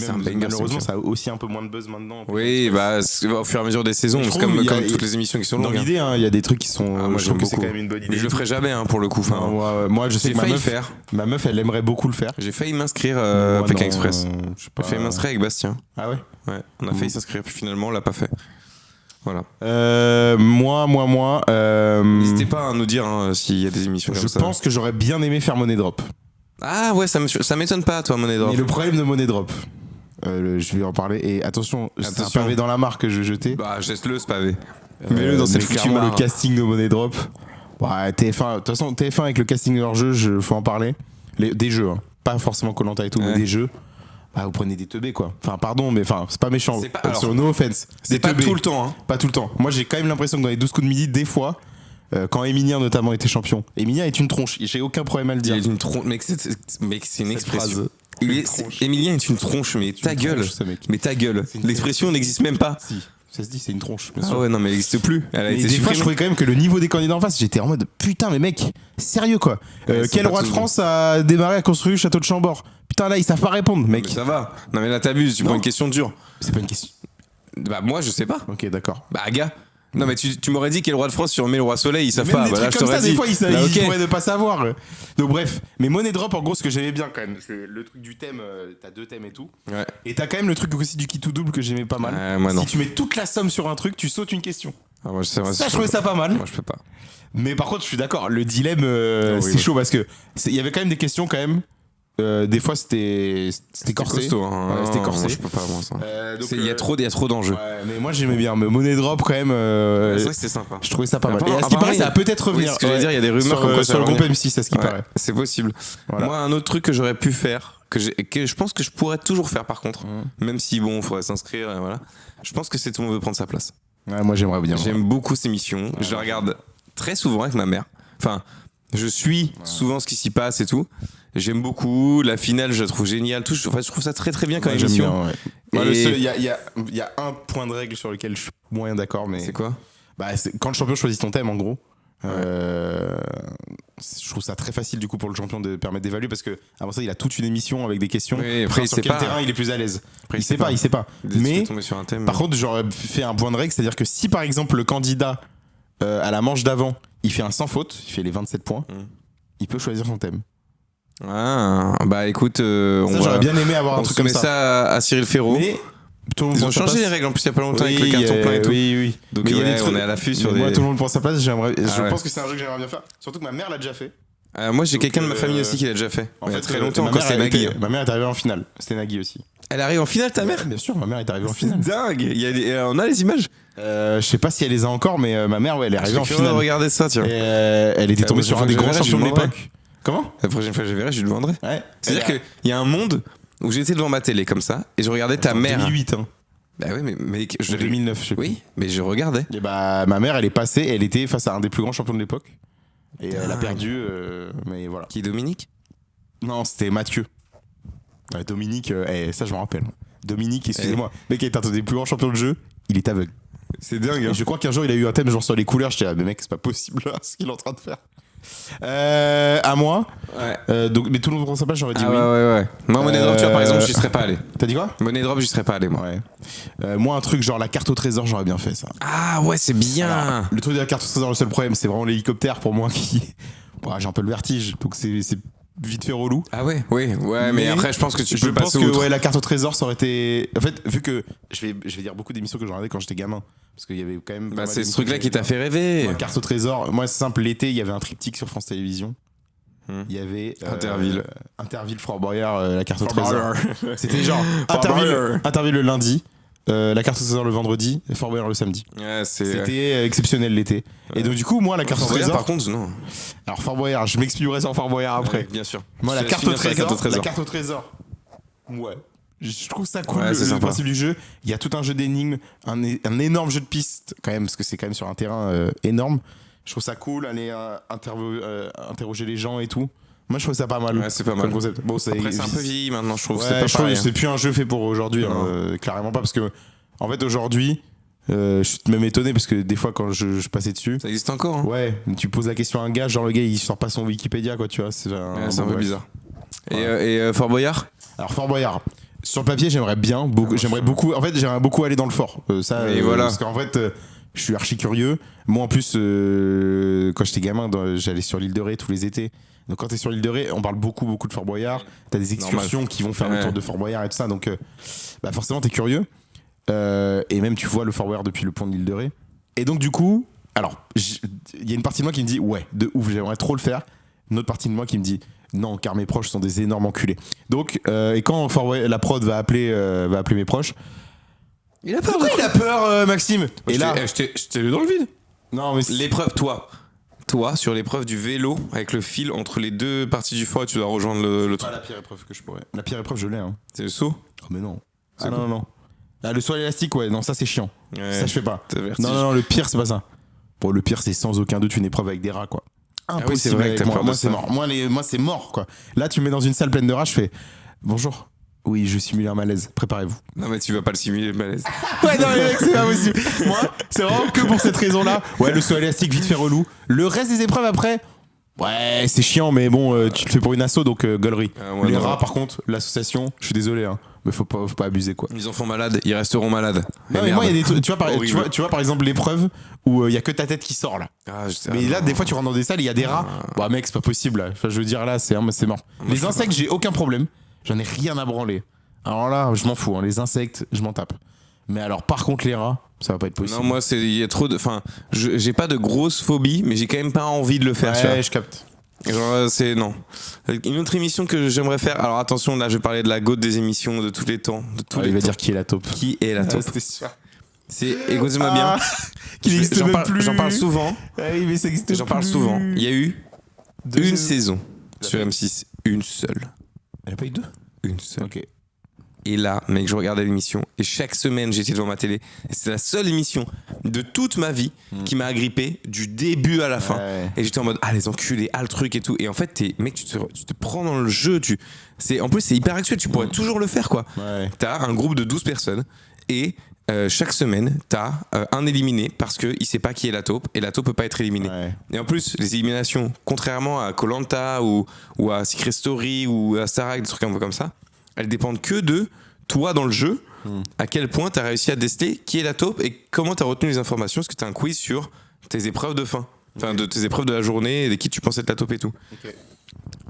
C'est même, un banger, cette malheureusement, émission. ça a aussi un peu moins de buzz maintenant. Oui, bah, au fur et à mesure des saisons, Mais je c'est trouve, comme, il y a- comme toutes les émissions qui sont Dans longues. hein. l'idée, hein, il y a des trucs qui sont. Ah, moi, je j'aime trouve que c'est beaucoup. quand même une bonne idée. Mais je le ferai jamais, hein, pour le coup. Enfin, Non, moi, je sais j'ai que failli faire. ma meuf, elle aimerait beaucoup le faire. J'ai failli m'inscrire Moi, à Pékin non, Express. je sais J'ai pas. failli m'inscrire avec Bastien. Ah ouais. Ouais, on a failli s'inscrire, puis finalement, on l'a pas fait. Voilà. Moi. N'hésitez pas à nous dire hein, s'il y a des émissions Je comme ça. pense que j'aurais bien aimé faire Money Drop. Ah ouais, ça m'étonne pas, toi, Money Drop. Mais le problème de Money Drop, je vais en parler. Et attention, c'est un Attention. pavé dans la mare que je vais jeter. Bah, jette-le, ce pavé. Mets-le dans mais cette foutue clairement, mare. le casting de Money Drop. Ouais, TF1, de toute façon, TF1 avec le casting de leurs jeux, faut en parler. Des jeux, hein. Pas forcément Koh-Lanta et tout, mais des jeux. Bah, vous prenez des teubés, quoi. Enfin, pardon, mais c'est pas méchant. C'est pas- alors, sur no offense. C'est Des pas teubés. tout le temps, hein. Pas tout le temps. Moi, j'ai quand même l'impression que dans les 12 coups de midi, des fois, quand Emilien notamment était champion, Emilien est une tronche. J'ai aucun problème à le Il dire. est une tronche. Mec, c'est une Cette expression. phrase. Emilien est une tronche, mais ta une gueule. tronche, ce mec. Mais ta gueule. C'est une L'expression n'existe même pas. Si, ça se dit, c'est une tronche. Bien Ah sûr. ouais, non, mais elle n'existe plus. Elle a Mais été des fois, je supprimée. trouvais quand même que le niveau des candidats en face, j'étais en mode putain, mais mec, sérieux quoi. Ouais, ils sont Quel pas roi de tous- France a démarré à construire le château de Chambord? Putain, là, ils savent pas répondre, Mais mec. ça va. Non, mais là, t'abuses. Tu Non. prends une question dure. C'est pas une question. Bah, moi, je sais pas. Ok, d'accord. Bah, gars. Non, mais tu m'aurais dit quel roi de France surnommé le roi Soleil, ils savent Même pas. des Bah, là, trucs je comme t'aurais ça, dit. des fois, Bah, ils ok. pourraient ne pas savoir. Donc, bref. Mais Money Drop, en gros, ce que j'aimais bien quand même, le truc du thème, t'as 2 thèmes et tout. Ouais. Et t'as quand même le truc aussi du qui tout double que j'aimais pas mal. Moi, non. Si tu mets toute la somme sur un truc, tu sautes une question. Ah, moi, Ça, je trouvais ça pas mal. Moi, je peux pas. Mais par contre, je suis d'accord, le dilemme, oui, c'est oui. chaud parce que il y avait quand même des questions quand même. Des fois, c'était corsé. costaud, hein. Ouais, c'était Non, corsé. moi, je peux pas, moi, ça. Donc, Il y a trop d'enjeux. Ouais, mais moi j'aimais bien. Mais Money Drop quand même. C'est vrai que c'était sympa. Je trouvais ça pas mal. Apparemment- Et à ce qui paraît, apparemment, ça va peut-être Oui, revenir. ce que j'allais dire, il y a des rumeurs sur, comme quoi ça sur le va groupe revenir. M6, à ce qui Ouais, paraît. c'est possible. Voilà. Moi, un autre truc que j'aurais pu faire, que je pense que je pourrais toujours faire par contre, même si bon, faudrait s'inscrire, et voilà. Je pense que c'est Tout le monde veut prendre sa place. Ouais, moi j'aimerais bien. J'aime beaucoup ces missions. Je les regarde très souvent avec ma mère. Enfin, je suis souvent ce qui s'y passe et tout. J'aime beaucoup. La finale, je la trouve géniale. Je trouve ça très très bien comme Moi, j'aime émission. bien, ouais. Moi, Et- il y a un point de règle sur lequel je suis moyen d'accord, mais C'est quoi? bah, quand le champion choisit ton thème, en gros. Je trouve ça très facile du coup pour le champion de permettre d'évaluer parce que avant ça il a toute une émission avec des questions. Oui, après, il sur sait quel pas. terrain il est plus à l'aise. Après, il sait pas. Dès que Mais tu peux tomber sur un thème. par contre j'aurais fait un point de règle, c'est-à-dire que si par exemple le candidat à la manche d'avant il fait un sans faute, il fait les 27 points, il peut choisir son thème. Ah, bah écoute, on Ça, j'aurais bien aimé avoir un on truc comme soumet ça. ça à Cyril Ferraud. Mais tout le monde Ils ont prend sa changé place. les règles en plus il y a pas longtemps avec le Oui, carton plein et tout. Oui. Donc Mais il y a ouais, des trucs- on est à l'affût sur Moi des. tout le monde prend sa place, je ouais. pense que c'est un jeu que j'aimerais bien faire. Surtout que ma mère l'a déjà fait. Moi j'ai Donc, quelqu'un de ma famille aussi qui l'a déjà fait. En Il y a fait, très longtemps ma quand mère, c'était Nagui. ma mère est arrivée en finale. C'était Nagui aussi. Elle arrive en finale ta mère? Bien sûr, ma mère est arrivée en C'est finale. dingue. On a les images. Je sais pas si elle les a encore, mais ma mère, ouais, elle est arrivée en finale. Regardez ça tiens. Et elle était La tombée prochaine sur un fois des que je grands verrai, je champions de lui demanderai. l'époque. Comment? La prochaine fois que je verrai, je lui demanderai. Ouais. C'est-à-dire qu'il y a un monde où j'étais devant ma télé comme ça et je regardais ta En mère. 2008, hein. Bah oui, mais je En 2009, je sais plus. Oui, mais je regardais. Et bah, ma mère, elle est passée, elle était face à un des plus grands champions de l'époque. Et elle a Dingue. perdu, mais voilà. Qui Dominique? Non, c'était Mathieu. Ouais, Dominique, ça je me rappelle. Dominique, excusez-moi, mec, il est un des plus grands champions de jeu, il est aveugle. C'est dingue. Et je crois qu'un jour il a eu un thème genre sur les couleurs, j'étais là, mais mec, c'est pas possible là, ce qu'il est en train de faire. À moi, Ouais. donc, mais tout le monde prend sa place, j'aurais dit Ah oui. ouais. Moi, Money Drop, tu vois, par exemple, j'y serais pas allé. T'as dit quoi? Money Drop, j'y serais pas allé, moi. Ouais. Moi, un truc genre la carte au trésor, j'aurais bien fait ça. Ah ouais, c'est bien. Alors, le truc de la carte au trésor, le seul problème, c'est vraiment l'hélicoptère pour moi qui. Bon, j'ai un peu le vertige, donc c'est vite fait relou. Ah ouais, oui, ouais, mais après, je pense que tu peux pense passer que outre. ouais, la carte au trésor, ça aurait été. En fait, vu que je vais dire beaucoup d'émissions que j'ai regardées quand j'étais gamin, parce qu'il y avait quand même. pas Bah, mal c'est ce d'émissions truc-là que qui t'a fait rêver. j'aimais bien. Carte au trésor. Moi, c'est simple. L'été, il y avait un triptyque sur France Télévisions. Il y avait Interville, Fort Boyard, la carte au trésor. C'était genre Interville le lundi, la carte au trésor le vendredi, et Fort Boyard le samedi. Ouais, c'est. C'était exceptionnel l'été. Et donc du coup, moi, la carte au trésor. Par contre, non. Alors Fort Boyard, je m'expliquerai sur Fort Boyard après. Ouais, bien sûr. Moi, la Je carte suis au bien sur trésor. La carte au trésor. Ouais. Je trouve ça cool, Ouais, c'est le sympa. principe du jeu. Il y a tout un jeu d'énigmes, un énorme jeu de pistes, quand même, parce que c'est quand même sur un terrain énorme. Je trouve ça cool, aller interroger les gens et tout. Moi, je trouve ça pas mal. Ouais, c'est pas comme mal. concept. Bon, Après, c'est un peu vieilli maintenant, je trouve. Ouais, C'est pas je trouve que pareil. c'est plus un jeu fait pour aujourd'hui, Non. clairement pas, parce que, en fait, aujourd'hui, je suis même étonné, parce que des fois, quand je passais dessus, Ça existe encore, hein. ouais, tu poses la question à un gars, genre le gars, il sort pas son Wikipédia, quoi, tu vois. C'est Ouais, c'est un peu bref. bizarre. Et Fort Boyard? Alors Fort Boyard. Sur le papier, j'aimerais bien, j'aimerais beaucoup. En fait, j'aimerais beaucoup aller dans le fort. Et voilà. Parce qu'en fait, je suis archi curieux. Moi, en plus, quand j'étais gamin, j'allais sur l'île de Ré tous les étés. Donc, quand t'es sur l'île de Ré, on parle beaucoup de Fort Boyard. T'as des excursions qui vont faire le tour de Fort Boyard et tout ça. Donc, bah forcément, t'es curieux. Et même, tu vois le Fort Boyard depuis le pont de l'île de Ré. Et donc, du coup, alors, il y a une partie de moi qui me dit, ouais, de ouf, j'aimerais trop le faire. Une autre partie de moi qui me dit, non, car mes proches sont des énormes enculés. Donc, et quand la prod va appeler mes proches, Il a pourquoi il a peur, Maxime? Et là, je t'ai lu dans le vide. non, mais L'épreuve, toi. toi, sur l'épreuve du vélo, avec le fil entre les deux parties du fort et tu dois rejoindre le Pas truc. la pire épreuve que je pourrais. La pire épreuve, je l'ai. Hein. C'est le saut. Oh, mais non. C'est Ah non, quoi non, non. Ah, le saut à l'élastique, ouais, non, ça c'est chiant. Ouais. Ça je fais pas. T'as vertige. Non, non, non, le pire, c'est pas ça. Bon, le pire, c'est sans aucun doute une épreuve avec des rats, quoi. Impossible. oui, c'est vrai que avec t'as moi. peur de Moi, c'est ça. mort. Moi, c'est mort, quoi. Là, tu me mets dans une salle pleine de rats, je fais bonjour. Oui, je simule un malaise. Préparez-vous. Non, mais tu vas pas le simuler, le malaise. Ouais, non, mais mec, c'est pas possible. Moi, c'est vraiment que pour cette raison-là. Ouais, le saut à élastique, vite fait relou. Le reste des épreuves après, ouais, c'est chiant, mais bon, tu le fais pour une asso, donc gaulerie. Ah, ouais, Les non. rats, par contre, l'association, je suis désolé, hein, mais faut pas abuser, quoi. Les enfants malades, ils resteront malades. Non, Et mais moi, il y a des merde. trucs, tu vois, Horrible. tu vois, par exemple, l'épreuve où il y a que ta tête qui sort, là. Ah, je sais, Mais ah, là, non. des fois, tu rentres dans des salles, il y a des rats. Bah, mec, c'est pas possible, là. Enfin, je veux dire, là, c'est mort. je Les peux insectes, j'ai aucun problème. J'en ai rien à branler. Alors là, je m'en fous, hein. Les insectes, je m'en tape. Mais alors, par contre, les rats, ça va pas être possible. Non, moi, il y a trop de. Enfin, j'ai pas de grosses phobies, mais j'ai quand même pas envie de le faire. tu vois. ouais, je capte. Genre, c'est. Non. Une autre émission que j'aimerais faire. Alors, attention, là, je vais parler de la goat des émissions de tous les temps. De tous les Il va temps. dire qui est la taupe. Qui est la Ah, taupe c'était sûr. C'est. Écoutez-moi bien. Qu'il Je- existe j'en même parle- plus. J'en parle souvent. Ah oui, mais ça existe J'en parle plus. souvent. Il y a eu Deux une saisons. saison sur M6. Une seule. Il n'y a pas eu deux. Une seule. Ok. Et là, mec, je regardais l'émission et chaque semaine, j'étais devant ma télé. Et c'est la seule émission de toute ma vie qui m'a agrippé du début à la fin. Ouais. Et j'étais en mode, ah, les enculés, ah, le truc et tout. Et en fait, mec, tu te prends dans le jeu. En plus, c'est hyper actuel. Tu pourrais toujours le faire, quoi. Ouais. T'as un groupe de 12 personnes et chaque semaine, t'as un éliminé parce qu'il sait pas qui est la taupe et la taupe peut pas être éliminée. Ouais. Et en plus, les éliminations, contrairement à koh ou à Secret Story ou à Starac, des trucs un peu comme ça, elles dépendent que de toi dans le jeu, à quel point tu as réussi à déceler qui est la taupe et comment tu as retenu les informations, parce que tu as un quiz sur tes épreuves de fin, enfin de tes épreuves de la journée et de qui tu pensais être la taupe et tout. Ok.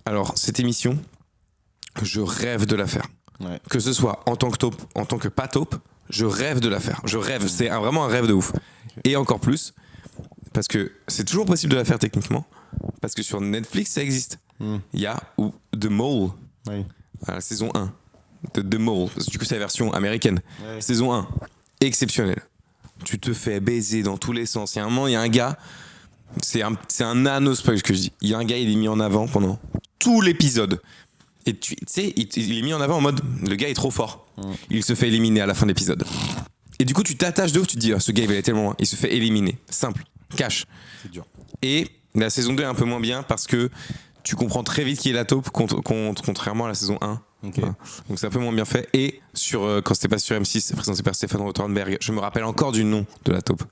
Alors, cette émission, je rêve de la faire. Ouais. Que ce soit en tant que taupe, en tant que pas taupe, je rêve de la faire. Je rêve, c'est vraiment un rêve de ouf. Et encore plus, parce que c'est toujours possible de la faire techniquement, parce que sur Netflix, ça existe. Il y a The Mole, Ouais. à la saison 1 de The Mole, parce que du coup c'est la version américaine. Ouais. Saison 1, exceptionnel. Tu te fais baiser dans tous les sens. Il y a un moment, il y a un gars, c'est un nano spoil ce que je dis. Il y a un gars, il est mis en avant pendant tout l'épisode. Et tu sais, il est mis en avant en mode, le gars est trop fort. Il se fait éliminer à la fin de l'épisode. Et du coup, tu t'attaches de ouf, tu te dis, ah, ce gars, il va aller tellement loin. Il se fait éliminer. Simple. Cash. C'est dur. Et la saison 2 est un peu moins bien parce que tu comprends très vite qui est la taupe contrairement à la saison 1. Ok. Voilà. Donc c'est un peu moins bien fait. Et quand c'était pas sur M6, c'est présenté par Stéphane Rothenberg, je me rappelle encore du nom de la taupe.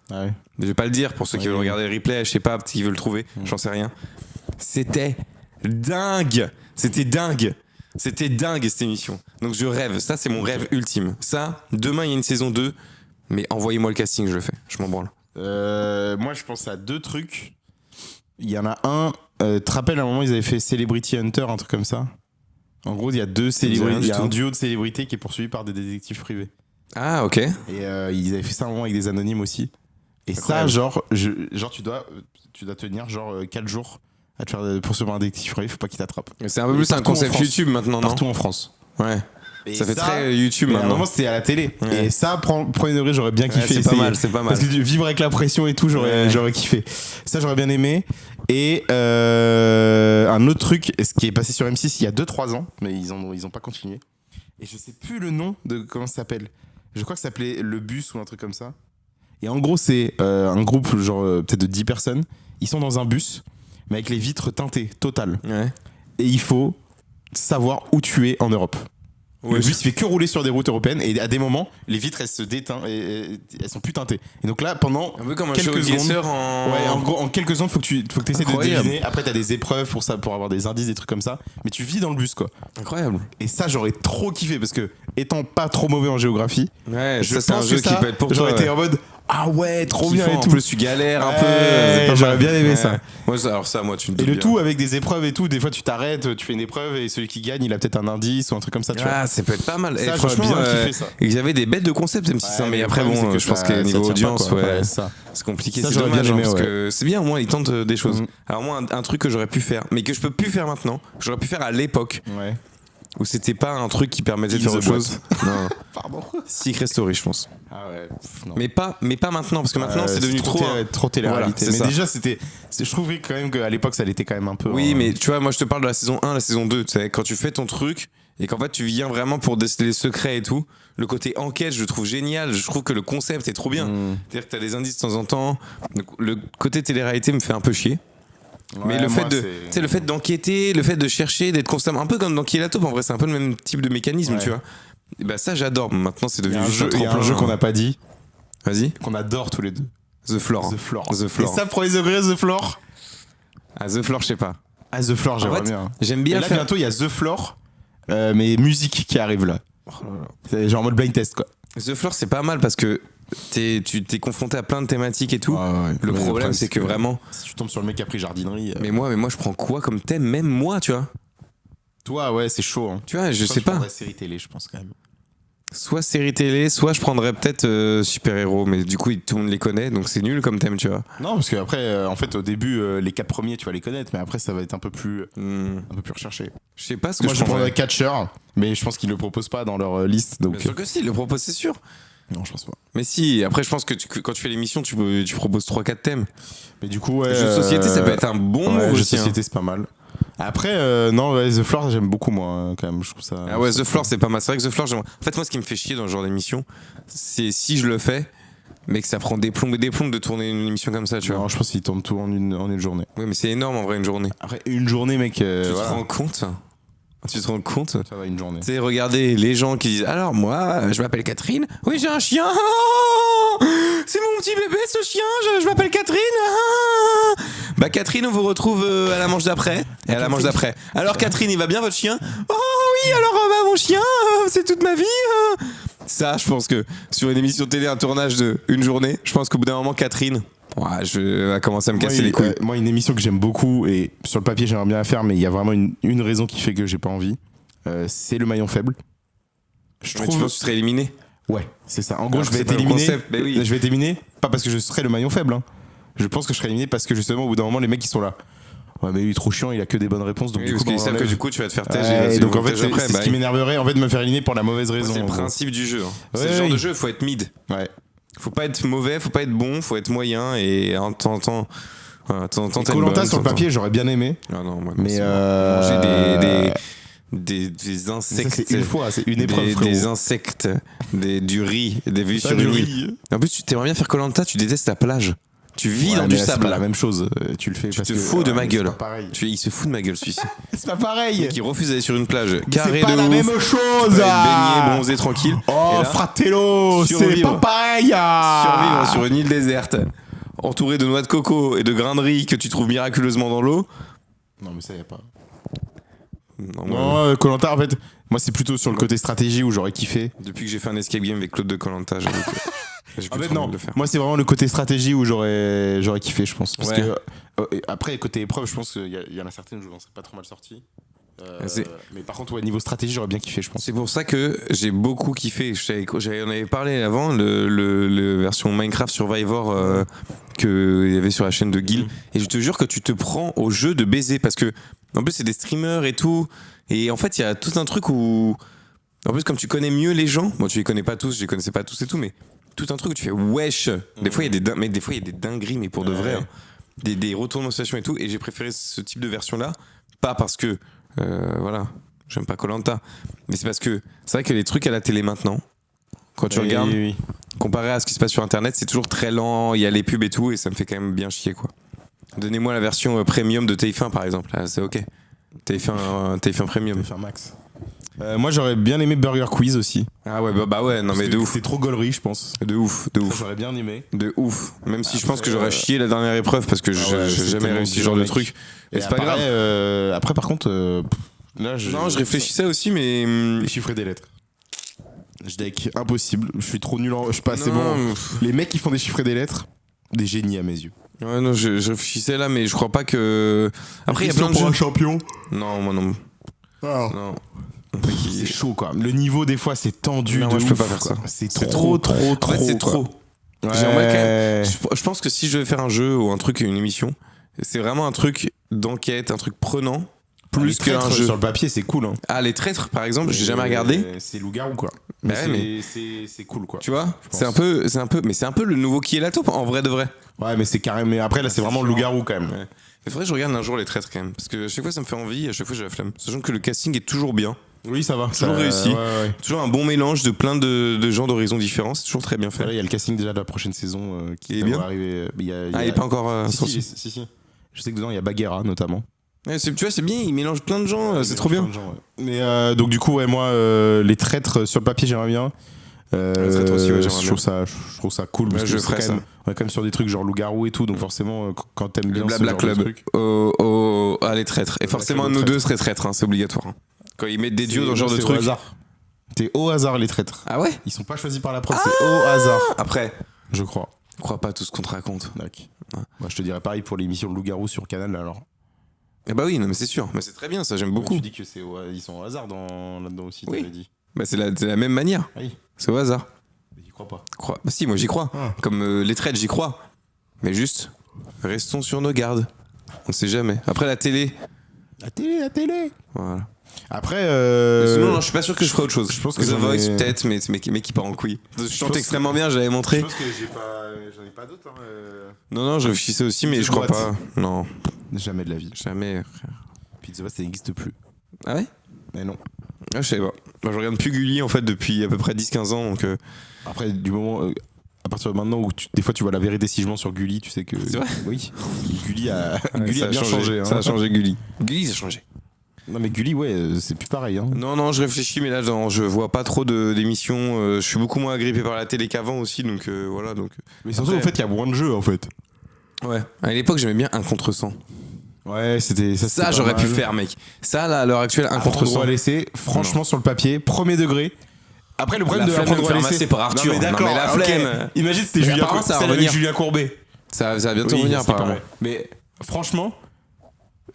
Ah ouais. Je vais pas le dire pour ceux qui Ouais. veulent regarder le replay, je sais pas, peut-être qu'ils veulent le trouver, j'en sais rien. C'était dingue. C'était dingue. C'était dingue cette émission. Donc je rêve, ça c'est mon rêve ultime. Ça, demain il y a une saison 2, mais envoyez-moi le casting, je le fais. Je m'en branle. Moi, je pense à deux trucs. Il y en a un. Tu te rappelles à un moment, ils avaient fait Celebrity Hunter, un truc comme ça. En gros, il y a deux me dit rien célébrités. du Il y a tout. un duo de célébrités qui est poursuivi par des détectives privés. Ah ok. Et ils avaient fait ça un moment avec des anonymes aussi. Et Incroyable. ça, genre tu dois tenir genre 4 jours à te faire poursuivre par un détective privé, faut pas qu'il t'attrape. C'est un peu Et plus un partout en concept France. YouTube maintenant, non? Partout en France. Ouais. Et Ça fait très YouTube mais à un maintenant. moment, c'était à la télé. Ouais. Et ça, premier degré, j'aurais bien kiffé. c'est pas essayer. mal, c'est pas mal. Parce que vivre avec la pression et tout, Ouais. j'aurais kiffé. Ça, j'aurais bien aimé. Et un autre truc, ce qui est passé sur M6 il y a 2-3 ans, mais ils ont pas continué. Et je sais plus le nom de comment ça s'appelle. Je crois que ça s'appelait Le Bus ou un truc comme ça. Et en gros, c'est un groupe genre peut-être de 10 personnes. Ils sont dans un bus, mais avec les vitres teintées, totales. Ouais. Et il faut savoir où tu es en Europe. Ouais, Le bus il fait que rouler sur des routes européennes et à des moments les vitres elles se déteignent et elles sont plus teintées. Et donc là pendant Un peu comme un quelques showcaser secondes, en... ouais, en gros en quelques secondes faut que tu essaies de Incroyable. deviner. Après t'as des épreuves pour ça, pour avoir des indices, des trucs comme ça. Mais tu vis dans le bus quoi. Incroyable. Et ça j'aurais trop kiffé parce que étant pas trop mauvais en géographie, Ouais, je ça c'est un pense jeu que qui ça, peut être pour toi. j'aurais été ouais. en mode ah ouais trop Kiffant, bien et en tout. plus tu galères un peu. Ouais, c'est pas j'aurais mal. bien aimé ça. Moi, alors ça, moi tu me Et doutes le bien. tout avec des épreuves et tout. Des fois tu t'arrêtes, tu fais une épreuve et celui qui gagne il a peut-être un indice ou un truc comme ça. Tu vois. Ah, ça peut être pas mal. Ça, Et j'aurais franchement, bien kiffé ça. ils avaient des bêtes de concept M6, hein, mais le après problème, bon, c'est je pense ça- que ça niveau tient pas, audience, quoi. ouais, ça. c'est compliqué. Ça, C'est j'aurais dommage bien hein, aimé, parce ouais. que c'est bien au moins ils tentent des choses. Mhm. Alors moi, un truc que j'aurais pu faire, mais que je peux plus faire maintenant, que j'aurais pu faire à l'époque, Ouais. où c'était pas un truc qui permettait de Kill faire the autre chose. Non. Pardon. Secret Story, je pense. Ah ouais. Non. Mais pas maintenant, parce que maintenant c'est devenu trop. trop télé-réalité. Voilà, c'est mais ça. déjà, je trouvais quand même qu'à l'époque, ça l'était quand même un peu. Oui, mais tu vois, moi je te parle de la saison 1, la saison 2. Tu sais, quand tu fais ton truc et qu'en fait tu viens vraiment pour déceler les secrets et tout, le côté enquête, je le trouve génial. Je trouve que le concept est trop bien. C'est-à-dire que t'as des indices de temps en temps. Le côté télé-réalité me fait un peu chier. Mais Ouais, le fait moi, de, tu sais, le fait d'enquêter, le fait de chercher, d'être constamment un peu comme dans Qui est la taupe, en vrai, c'est un peu le même type de mécanisme, Ouais. tu vois. Et bah ça, j'adore. Maintenant, c'est Il y devenu a un juste jeu, il y a un tremplin. jeu qu'on n'a pas dit, Vas-y. qu'on adore tous les deux. The Floor. The Floor. The Floor. Et ça, premier degré, The Floor. Ah, The Floor, je sais pas. Ah, The Floor, j'aimerais fait, bien. J'aime Et bien là, faire. bientôt, il y a The Floor, mais musique qui arrive là. C'est genre en mode blind test, quoi. The Floor, c'est pas mal parce que tu t'es confronté à plein de thématiques et tout. Le Mais problème, c'est que vraiment. Si tu tombes sur le mec qui a pris jardinerie. Mais moi, je prends quoi comme thème, même moi, tu vois. Toi, ouais, c'est chaud. Hein. Tu vois, je sais pas. prendrais série télé, je pense quand même. Soit série télé, soit je prendrais peut-être super-héros, mais du coup, tout le monde les connaît, donc c'est nul comme thème, tu vois. Non, parce qu'après, en fait, au début, les 4 premiers, tu vas les connaître, mais après, ça va être un peu plus recherché. Je sais pas ce que Moi, je prendrais prendrais. Catcher, mais je pense qu'ils le proposent pas dans leur liste, donc. Bien sûr que si, il le propose, c'est sûr. Non, je pense pas. Mais si, après, je pense que quand tu fais l'émission, tu proposes 3-4 thèmes. Mais du coup, ouais. Jeu de société, ça peut être un bon ouais, move jeu de aussi. hein. société, c'est pas mal. Après, non, ouais, The Floor, j'aime beaucoup, moi, quand même. Je trouve ça. Ah ouais, The Floor, c'est pas mal. C'est vrai que The Floor, en fait, moi, ce qui me fait chier dans ce genre d'émission, c'est si je le fais, mais que ça prend des plombes et des plombes de tourner une émission comme ça, tu vois. Non, je pense qu'ils tournent tout en une journée. Oui, mais c'est énorme en vrai, une journée. Après, une journée, mec. Tu te voilà. rends compte Tu te rends compte Ça va, une journée. Tu sais, regardez les gens qui disent alors moi, je m'appelle Catherine. Oui, j'ai un chien. C'est mon petit bébé, ce chien. Je m'appelle Catherine. Bah Catherine, on vous retrouve à la manche d'après. Et à la manche d'après. Alors Catherine, il va bien votre chien? Oh oui, alors bah, mon chien, c'est toute ma vie. Ça, je pense que sur une émission télé, un tournage de une journée, je pense qu'au bout d'un moment, Catherine, ouais, je vais commencer à me casser les couilles. Moi, une émission que j'aime beaucoup, et sur le papier, j'aimerais bien la faire, mais il y a vraiment une raison qui fait que j'ai pas envie. C'est le maillon faible. Je Mais tu penses que tu serais éliminé? Ouais, c'est ça. En gros, Alors je que vais c'est être pas le éliminé. concept, mais oui. Je vais être éliminé, pas parce que je serai le maillon faible. Hein. Je pense que je serai éliminé parce que justement, au bout d'un moment, les mecs, ils sont là. Ouais, mais lui, il est trop chiant, il a que des bonnes réponses. Donc, Oui, du parce coup, qu'ils on savent que l'enlève. du coup, tu vas te faire têche. Ouais, et donc, en fait, têche c'est après, c'est bah, ce qui m'énerverait, en fait, de me faire éliminer pour la mauvaise raison. c'est le en gros. principe du jeu. C'est Ouais, le genre oui. de jeu, faut être mid. Ouais. Faut pas être mauvais, faut pas être bon, faut être moyen et en temps en temps. Voilà, de temps en temps, t'as une Koh-Lanta bonne, sur le de temps en papier, j'aurais bien aimé. temps. Ah non, moi, Mais c'est euh, manger des insectes. Ça, c'est une fois, c'est une épreuve, des frérot. insectes, du riz, des vues Ça, sur du une île. riz. En plus, tu t'aimerais bien faire Koh-Lanta, tu détestes la plage. Tu vis Ouais, dans mais du là, c'est sable. pas la même chose. Tu le fais Tu parce te que- fous de ma mais gueule. C'est pas pareil. Il se fout de ma gueule, celui-ci. C'est pas pareil. Qui refuse d'aller sur une plage Mais carrée c'est pas de la ouf. même Tu chose. peux aller baigner, bronzer tranquille. Oh, Et là, fratello, c'est survivre. pas pareil. survivre sur une île déserte, entouré de noix de coco et de grains de riz que tu trouves miraculeusement dans l'eau. Non, mais ça y a pas. Non, moi, Non, Koh-Lanta, en fait, moi, c'est plutôt sur le côté stratégie où j'aurais kiffé. depuis que j'ai fait un escape game avec Claude de Koh-Lanta, j'avoue que j'ai En plus fait, trop non. envie de le faire. Moi, c'est vraiment le côté stratégie où j'aurais kiffé, je pense. Parce Ouais. que, après, côté épreuve, je pense qu'il y en a certaines où je n'en serais pas trop mal sorti. C'est- Mais par contre, ouais, niveau stratégie, j'aurais bien kiffé, je pense. C'est pour ça que j'ai beaucoup kiffé. On avait parlé avant, le version Minecraft Survivor qu'il y avait sur la chaîne de Guil. Et je te jure que tu te prends au jeu de baiser parce que, en plus, c'est des streamers et tout. Et en fait, il y a tout un truc où. En plus, comme tu connais mieux les gens, bon, tu les connais pas tous, je les connaissais pas tous et tout, mais tout un truc où tu fais wesh. Des fois, il y a mais des fois, il y a des dingueries, mais pour de vrai. Ouais. Hein. Des retournements de situation et tout. Et j'ai préféré ce type de version-là. Pas parce que. Voilà. J'aime pas Koh-Lanta. Mais c'est parce que c'est vrai que les trucs à la télé maintenant, quand tu Oui, regardes, oui, oui. comparé à ce qui se passe sur internet, c'est toujours très lent, il y a les pubs et tout, et ça me fait quand même bien chier quoi. Donnez-moi la version premium de TF1 par exemple, là c'est ok. TF1 premium. Je vais faire max. Moi, j'aurais bien aimé Burger Quiz aussi. Ah ouais, bah ouais, non mais de ouf. C'est trop gaulerie, je pense. De ouf, de Ça, ouf. j'aurais bien aimé. De ouf. Même si je pense que Après, j'aurais chié la dernière épreuve parce que ouais, j'ai c'est jamais tellement réussi ce dur, genre de mec. truc. Et Et c'est pas après, grave. après, par contre, là, Non, je réfléchissais aussi, mais. Chiffrer des lettres. Je deck impossible. Je suis trop nul en. Je suis pas assez Non, bon. Les mecs qui font des chiffres et des lettres, des génies à mes yeux. Ouais, non, je réfléchissais là, mais je crois pas que. Après, il y a plein de pour un jeux. champion. Non, moi non. Ah. Non. C'est chaud quoi. Le niveau des fois c'est tendu. Non, de moi, je peux ouf, pas faire quoi. ça. C'est C'est trop, trop. trop, En trop. fait, c'est quoi. trop. Ouais. J'aimerais quand même. Je pense que si je devais faire un jeu ou un truc, une émission, c'est vraiment un truc d'enquête, un truc prenant. plus Les traîtres, qu'un jeu. sur le papier, c'est cool. Hein. Ah, les traîtres, par exemple, j'ai jamais regardé. C'est loup-garou, quoi. Bah Mais ouais, c'est cool, quoi. Tu vois, Je pense. c'est un peu le nouveau qui est la taupe, en vrai de vrai. Ouais, mais c'est carrément. Mais après, là, c'est vraiment loup-garou, quand même. Ouais. Il faudrait que je regarde un jour les traîtres quand même, parce que à chaque fois ça me fait envie, à chaque fois j'ai la flemme. Sachant que le casting est toujours bien, Oui, ça va. toujours ça, réussi, Ouais. toujours un bon mélange de plein de gens d'horizons différents, c'est toujours très bien fait. Voilà, il y a le casting déjà de la prochaine saison qui Il est devrait bien arriver. Il Ah, il est pas encore Si, sorti. si. Je sais que dedans, il y a Bagheera, notamment. Ouais, tu vois, c'est bien, il mélange plein de gens, c'est trop bien. Plein de gens, ouais. Mais donc, du coup, ouais, moi, les traîtres sur le papier, j'aimerais bien. Les traîtres aussi, ouais, j'aimerais je trouve ça cool. Ouais, Parce je que c'est ferais quand même, on est quand même sur des trucs genre loup-garou et tout, donc forcément, quand t'aimes Le bien ce Blabla genre de Club, truc- à les traîtres. Et Blabla forcément Club un de aux nous deux traîtres. serait traître, hein, c'est obligatoire. hein. Quand ils mettent des duos dans ce genre de c'est au truc. hasard. T'es au hasard, les traîtres. Ah ouais. Ils sont pas choisis par la prod, c'est au hasard, Après, je crois. crois pas tout ce qu'on te raconte. D'accord. Moi, je te dirais pareil pour l'émission de loup-garou sur Canal, alors. Eh bah oui, non mais c'est sûr, mais c'est très bien ça, j'aime beaucoup. Tu dis que ils sont au hasard là-dedans aussi, Oui. t'avais dit. Bah c'est la même manière, Oui. c'est au hasard. Mais j'y crois pas. Bah si, moi j'y crois. Ah. Comme les trades, j'y crois. Mais juste, restons sur nos gardes. On sait jamais. Après la télé, La télé. voilà. Après, Sinon, non, je suis pas sûr que je ferai autre chose. je pense que The j'en Voice ai- peut-être, mais qui part en couille. Je chante pense extrêmement bien, j'avais montré. je pense que j'en ai pas d'autres. Non, je réfléchissais aussi, mais The je crois Boîte. pas. Non, Jamais de la vie. jamais, frère. Pizza ça n'existe plus. Ah ouais? Mais non. Ah, je sais pas. Moi, je regarde plus Gulli en fait depuis à peu près 10-15 ans, donc. Après, du moment. À partir de maintenant où des fois tu vois la vérité si je mens sur Gulli, tu sais que. C'est vrai? Oui. Gulli a, Ouais, Gulli ça a bien changé. Ça a hein. changé Gulli. Gulli, ça a changé. Non, mais Gulli, ouais, c'est plus pareil. Hein. Non, je réfléchis, mais là, je vois pas trop d'émissions. Je suis beaucoup moins agrippé par la télé qu'avant aussi, donc voilà. Donc, Mais surtout, Après- en fait, il y a moins de jeux en fait. ouais. À l'époque, j'aimais bien un contre 100. Ouais, c'était Ça, c'était j'aurais pas pu mal. faire, mec. Ça, là, à l'heure actuelle, un contre Apprendre 100. à laisser, franchement, sur le papier, premier degré. Après, le problème La de flemme apprendre de me à faire laisser. masser par Arthur. Non, mais d'accord, Non, mais la ok. flemme. Imagine c'était Mais Julien, apparemment, ça va celle avec revenir. Julien Courbet. Ça va bientôt Oui, revenir, c'est pas apparemment. mal. Mais franchement,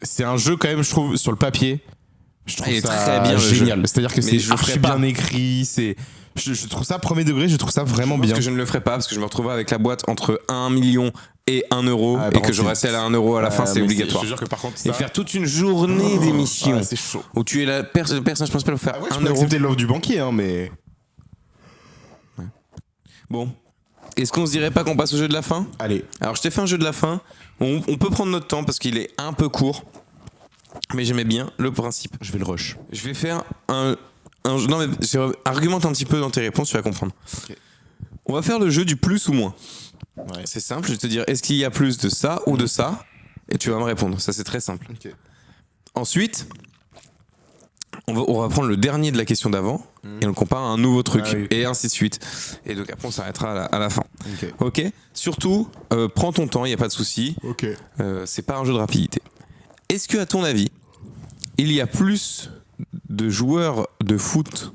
c'est un jeu quand même, je trouve, sur le papier. Je trouve Il est ça très bien, le jeu. génial. C'est-à-dire que Mais c'est je le archi ferai pas. bien écrit. Je trouve ça premier degré, je trouve ça vraiment Je pense bien. que je ne le ferai pas parce que je me retrouverai avec la boîte entre 1 million et 1 euro Ah, et par que contre, j'aurai celle à 1 euro à la fin, c'est obligatoire. Je te jure que par contre, Et ça- faire toute une journée d'émission Ah, c'est chaud. où tu es le personnage principal pour faire Ah ouais, je 1 peux euro. accepter l'offre du banquier, hein, mais. Bon. Est-ce qu'on se dirait pas qu'on passe au jeu de la fin? Allez. Alors je t'ai fait un jeu de la fin. On peut prendre notre temps parce qu'il est un peu court. Mais j'aimais bien le principe. Je vais le rush. Je vais faire non mais argumente un petit peu dans tes réponses, tu vas comprendre. Ok. On va faire le jeu du plus ou moins. Ouais. C'est simple, je vais te dire est-ce qu'il y a plus de ça ou de ça? Et tu vas me répondre. Ça c'est très simple. Ok. Ensuite, on va prendre le dernier de la question d'avant et on le compare à un nouveau truc Ah oui. et ainsi de suite. Et donc après on s'arrêtera à la fin. Ok. Ok. Surtout, prends ton temps, il n'y a pas de souci. Ok. C'est pas un jeu de rapidité. Est-ce que à ton avis, il y a plus de joueurs de foot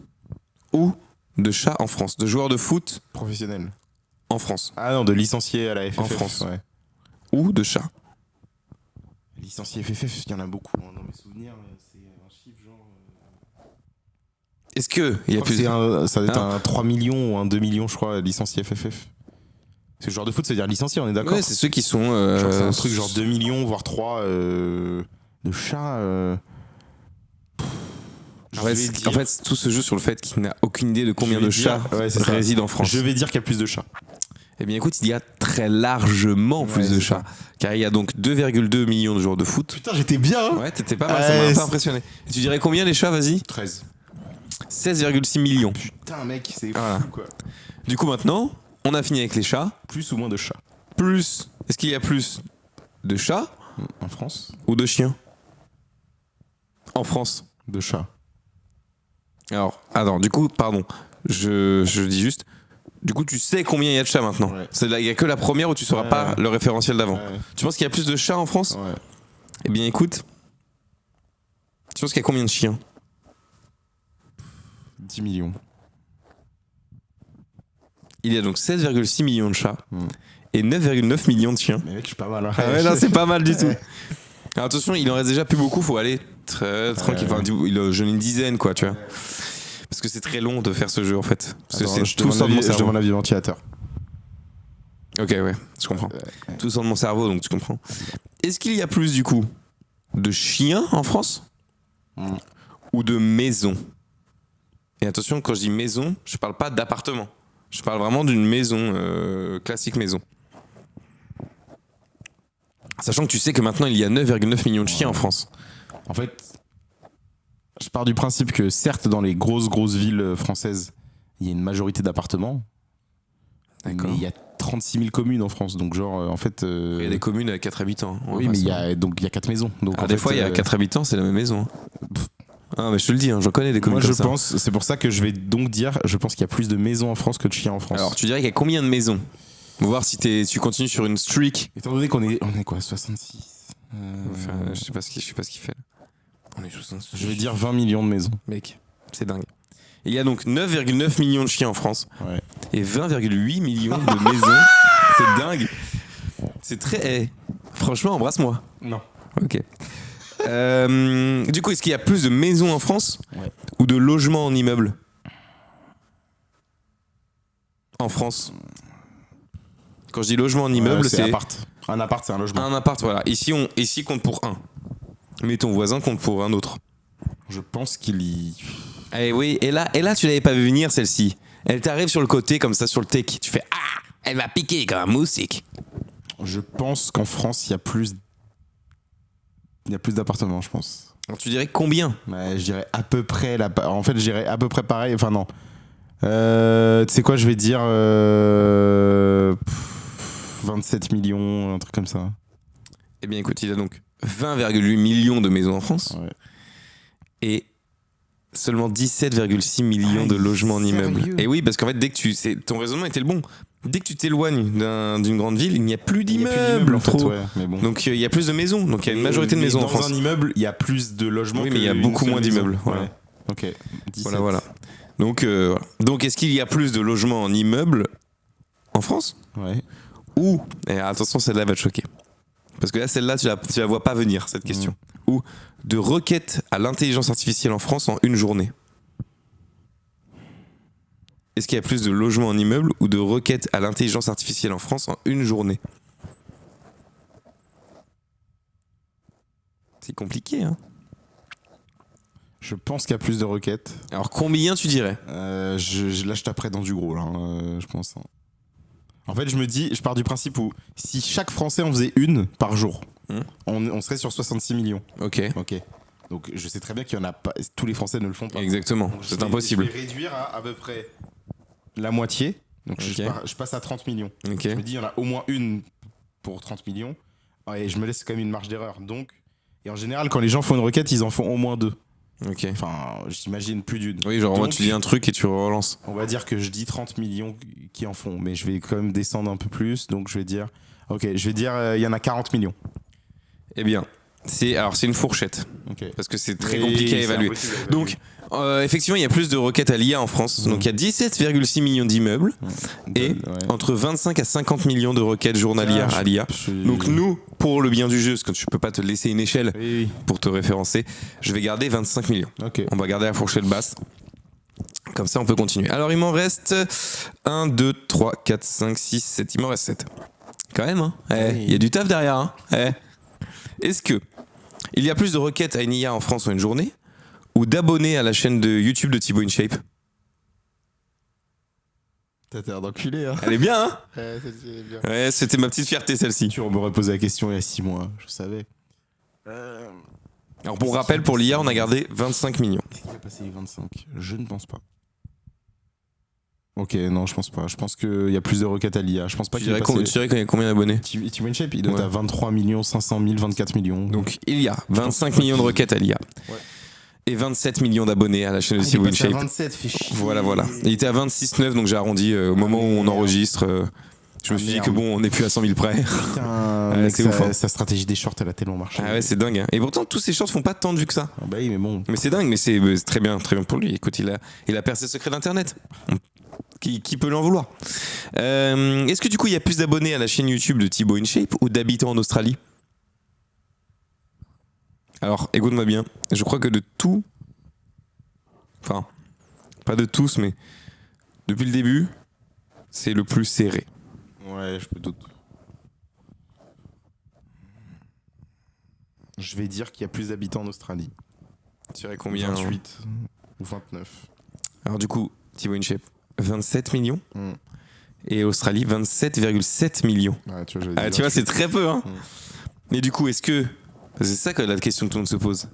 ou de chats en France? De joueurs de foot Professionnel. en France Ah non, de licencié à la FFF. En France. Ouais. ou de chats? Licencié FFF, il y en a beaucoup. hein. Dans mes souvenirs, c'est un chiffre genre. Est-ce que il y a plus Ça doit être Ah. un 3 millions ou un 2 millions, je crois, licencié FFF. Parce que le joueur de foot, c'est-à-dire licencié, on est d'accord. Ouais, c'est ceux qui sont. Genre, c'est un truc genre 2 millions, voire 3 de chats. En fait, tout se joue sur le fait qu'il n'a aucune idée de combien Je vais de dire- chats ouais, c'est ça. résident en France. Je vais dire qu'il y a plus de chats. Eh bien, écoute, il y a très largement plus Ouais, de c'est chats. Car il y a donc 2,2 millions de joueurs de foot. Putain, j'étais bien, hein. Ouais, t'étais pas mal, ça m'a un peu impressionné. Et tu dirais combien les chats, vas-y? 13. 16,6 millions. Putain, mec, c'est Voilà. fou, quoi. Du coup, maintenant, on a fini avec les chats. Plus ou moins de chats Plus, est-ce qu'il y a plus de chats en France? ou de chiens en France? De chats. Alors, attends, du coup, pardon, je dis juste. Du coup, tu sais combien il y a de chats maintenant. Ouais. Il n'y a que la première où tu sauras Ouais, pas ouais. le référentiel d'avant. Ouais. Tu penses qu'il y a plus de chats en France? Ouais. Eh bien, écoute. Tu penses qu'il y a combien de chiens? 10 millions. Il y a donc 16,6 millions de chats Mm. et 9,9 millions de chiens. Mais mec, je suis pas mal. Hein. Ah ouais, non, c'est pas mal du tout. Alors attention, il en reste déjà plus beaucoup, faut aller très tranquille. Enfin, j'en ai une dizaine, quoi, tu vois. Parce que c'est très long de faire ce jeu, en fait. Parce Attends, que je c'est tout sort de mon je cerveau. demande l'avis du ventilateur. Ok, ouais, je comprends. Tout sort de mon cerveau, donc tu comprends. Est-ce qu'il y a plus, du coup, de chiens en France ou de maisons. Et attention, quand je dis maison, je parle pas d'appartement. Je parle vraiment d'une maison, classique maison. Sachant que tu sais que maintenant il y a 9,9 millions de chiens en France. En fait, je pars du principe que certes, dans les grosses villes françaises, il y a une majorité d'appartements. D'accord. Mais il y a 36 000 communes en France. Donc, genre, en fait. Il y a des communes avec 4 habitants. Oui, mais il y a 4 maisons. Donc, des fois, il y a 4 habitants, c'est la même maison. Ah, mais je te le dis, j'en connais des communes moi, comme ça. pense, c'est pour ça que je vais donc dire, je pense qu'il y a plus de maisons en France que de chiens en France. Alors, tu dirais qu'il y a combien de maisons? On va voir si tu continues sur une streak. Étant donné qu'on est quoi, 66 Enfin, je sais pas ce qu'il fait. On est 66. Je vais dire 20 millions de maisons. Mec, c'est dingue. Il y a donc 9,9 millions de chiens en France. Ouais. Et 20,8 millions de maisons. C'est dingue. C'est très... franchement, embrasse-moi. Non. Ok. Du coup, est-ce qu'il y a plus de maisons en France ou de logements en immeuble en France? Quand je dis logement en immeuble, c'est appart. Un appart, c'est un logement. un appart, voilà. Ici compte pour un. Mais ton voisin compte pour un autre. Je pense qu'il y... Eh oui, et là tu l'avais pas vu venir celle-ci. Elle t'arrive sur le côté comme ça sur le tech. Tu fais ah, elle va piquer comme un moustique. Je pense qu'en France, il y a plus d'appartements, je pense. Alors, tu dirais combien? Ouais, je dirais à peu près en fait, je dirais à peu près pareil. Enfin non. Tu sais quoi, je vais dire 27 millions, un truc comme ça. Eh bien écoute, il y a donc 20,8 millions de maisons en France. Ouais. Et seulement 17,6 millions de logements en immeuble. sérieux? Et oui, parce qu'en fait, ton raisonnement était le bon. Dès que tu t'éloignes d'une grande ville, il n'y a plus d'immeubles en fait, trop. ouais, mais bon. Donc il y a plus de maisons. Donc il y a une majorité de Mais maisons en dans France. un immeuble, il y a plus de logements. Oui, que mais il y a une beaucoup seule moins maison. d'immeubles. Voilà. Ouais. Ok. 17. Voilà. Donc est-ce qu'il y a plus de logements en immeuble en France? Ouais. Ou, et attention, celle-là va te choquer. Parce que là, celle-là, tu la vois pas venir, cette question. Ou de requêtes à l'intelligence artificielle en France en une journée. Est-ce qu'il y a plus de logements en immeuble ou de requêtes à l'intelligence artificielle en France en une journée? C'est compliqué, hein? Je pense qu'il y a plus de requêtes. Alors, combien tu dirais? Là, je taperais dans du gros, là, je pense. En fait, je pars du principe où si chaque Français en faisait une par jour, on serait sur 66 millions. Ok. Ok. Donc, je sais très bien qu'il y en a pas. Tous les Français ne le font pas. Exactement, Donc, c'est impossible. Je vais réduire à peu près la moitié. Donc, Ok. je passe à 30 millions. Ok. Je me dis, il y en a au moins une pour 30 millions. Et je me laisse quand même une marge d'erreur. Donc, et en général, quand les gens font une requête, ils en font au moins deux. Ok. Enfin, j'imagine plus d'une. Oui, genre, moi, Donc, tu dis un truc et tu relances. on va dire que je dis 30 millions qui en font, mais je vais quand même descendre un peu plus. Donc, je vais dire, il y en a 40 millions. Eh bien, c'est une fourchette. Ok. Parce que c'est très Oui, compliqué à c'est évaluer. impossible à évaluer. Donc, effectivement, il y a plus de requêtes à l'IA en France. Donc, il y a 17,6 millions d'immeubles et entre 25 à 50 millions de requêtes journalières à l'IA. Donc, nous, pour le bien du jeu, parce que tu peux pas te laisser une échelle Oui. pour te référencer, je vais garder 25 millions. Ok. On va garder la fourchette basse. Comme ça, on peut continuer. Alors, il m'en reste 1, 2, 3, 4, 5, 6, 7. Il m'en reste 7. Quand même, hein. Oui. Il y a du taf derrière, hein. Est-ce que il y a plus de requêtes à une IA en France en une journée ou d'abonnés à la chaîne de YouTube de Thibaut InShape? T'as l'air d'enculé, hein. Elle est bien, hein? Ouais, c'est bien. Ouais, c'était ma petite fierté, celle-ci. Tu m'aurais posé la question il y a 6 mois, je savais. Alors, pour rappel, pour l'IA, on a gardé 25 millions. Qu'est-ce qui va passer les 25? Je ne pense pas. Ok, non, je pense pas. Je pense qu'il y a plus de requêtes à l'IA. Je pense pas Tu qu'il dirais y ait qu'il y a combien d'abonnés? Timon Shape, il doit Ouais. être à 23 500 000, 24 millions. Donc, il y a 25 millions de requêtes à l'IA. Ouais. Et 27 millions d'abonnés à la chaîne de il est Thibaut passé à InShape. 27, fait chier. Voilà. Il était à 26,9, donc j'ai arrondi au moment où on merde. enregistre. Je me suis dit merde. que bon, on n'est plus à 100 000 près. Putain, Ouais, mec, c'est ouf, hein. sa stratégie des shorts, elle a tellement marché. Ah ouais, c'est dingue, hein. Et pourtant, tous ces shorts font pas tant de vues que ça. Ah bah oui, mais bon. Mais c'est dingue, mais c'est très bien pour lui. Écoute, il a percé le secret d'Internet. Qui peut l'en vouloir? Est-ce que du coup, il y a plus d'abonnés à la chaîne YouTube de Thibaut InShape ou d'habitants en Australie? Alors, écoute-moi bien. Je crois que de tout... Enfin, pas de tous, mais depuis le début, c'est le plus serré. Ouais, je peux doute. Je vais dire qu'il y a plus d'habitants en Australie. Tu dirais combien 28 ou 29. Alors du coup, Thibaut InShape, 27 millions. Mm. Et Australie, 27,7 millions. Ouais, tu vois, j'avais Ah, dit tu vois, 28. c'est très peu. Hein. Mais du coup, est-ce que... C'est ça que la question que tout le monde se pose.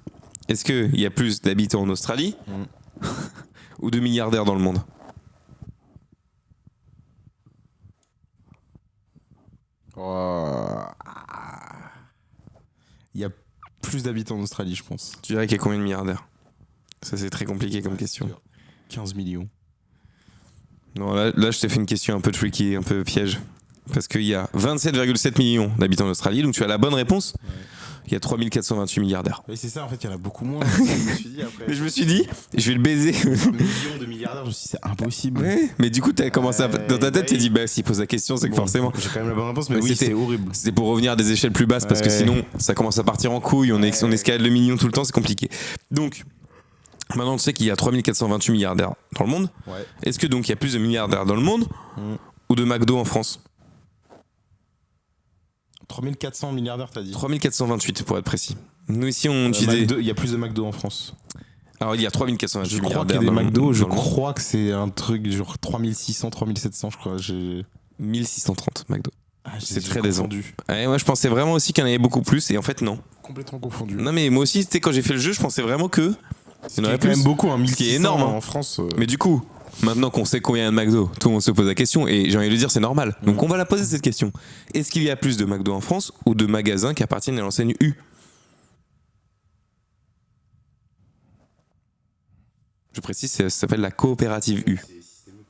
Est-ce qu'il y a plus d'habitants en Australie ou de milliardaires dans le monde? Oh. Il y a plus d'habitants en Australie, je pense. Tu dirais qu'il y a combien de milliardaires? Ça, c'est très compliqué comme question. 15 millions. Non, là, je t'ai fait une question un peu tricky, un peu piège. Parce qu'il y a 27,7 millions d'habitants en Australie, donc tu as la bonne réponse. Ouais. Il y a 3428 milliardaires. Oui, c'est ça, en fait, il y en a beaucoup moins. Je me suis dit après. Mais je me suis dit, je vais le baiser. Millions de milliardaires, je me suis dit, c'est impossible. Ouais, mais du coup, t'as commencé à... Dans ta tête, ouais. t'es dit, bah, s'il pose la question, c'est que Bon, forcément. J'ai quand même la bonne réponse, mais Mais oui, c'était- c'est horrible. C'était pour revenir à des échelles plus basses, parce que Ouais. sinon, ça commence à partir en couille, on escalade le million tout le temps, c'est compliqué. Donc, maintenant, on sait qu'il y a 3428 milliardaires dans le monde. Ouais. Est-ce que donc il y a plus de milliardaires dans le monde Mm. ou de McDo en France? 3400 milliardaires, t'as dit. 3428 pour être précis. Nous ici, on utilise... McDo, il y a plus de McDo en France. Alors, il y a 3428 Je crois qu'il y milliardaires a des dans le- McDo, je dans le monde. crois que c'est un truc genre 3600, 3700, je crois. 1630 McDo. C'est très décevant. Ouais, moi, je pensais vraiment aussi qu'il y en avait beaucoup plus, et en fait, non. Complètement confondu. Non, mais moi aussi, c'était quand j'ai fait le jeu, je pensais vraiment que... C'est Il y en aurait quand plus. même beaucoup, hein, 1600 qui est énorme, hein. en France. Mais du coup, maintenant qu'on sait combien il y a de McDo, tout le monde se pose la question et j'ai envie de le dire, c'est normal. Donc on va la poser cette question. Est-ce qu'il y a plus de McDo en France ou de magasins qui appartiennent à l'enseigne U? Je précise, ça s'appelle la coopérative U.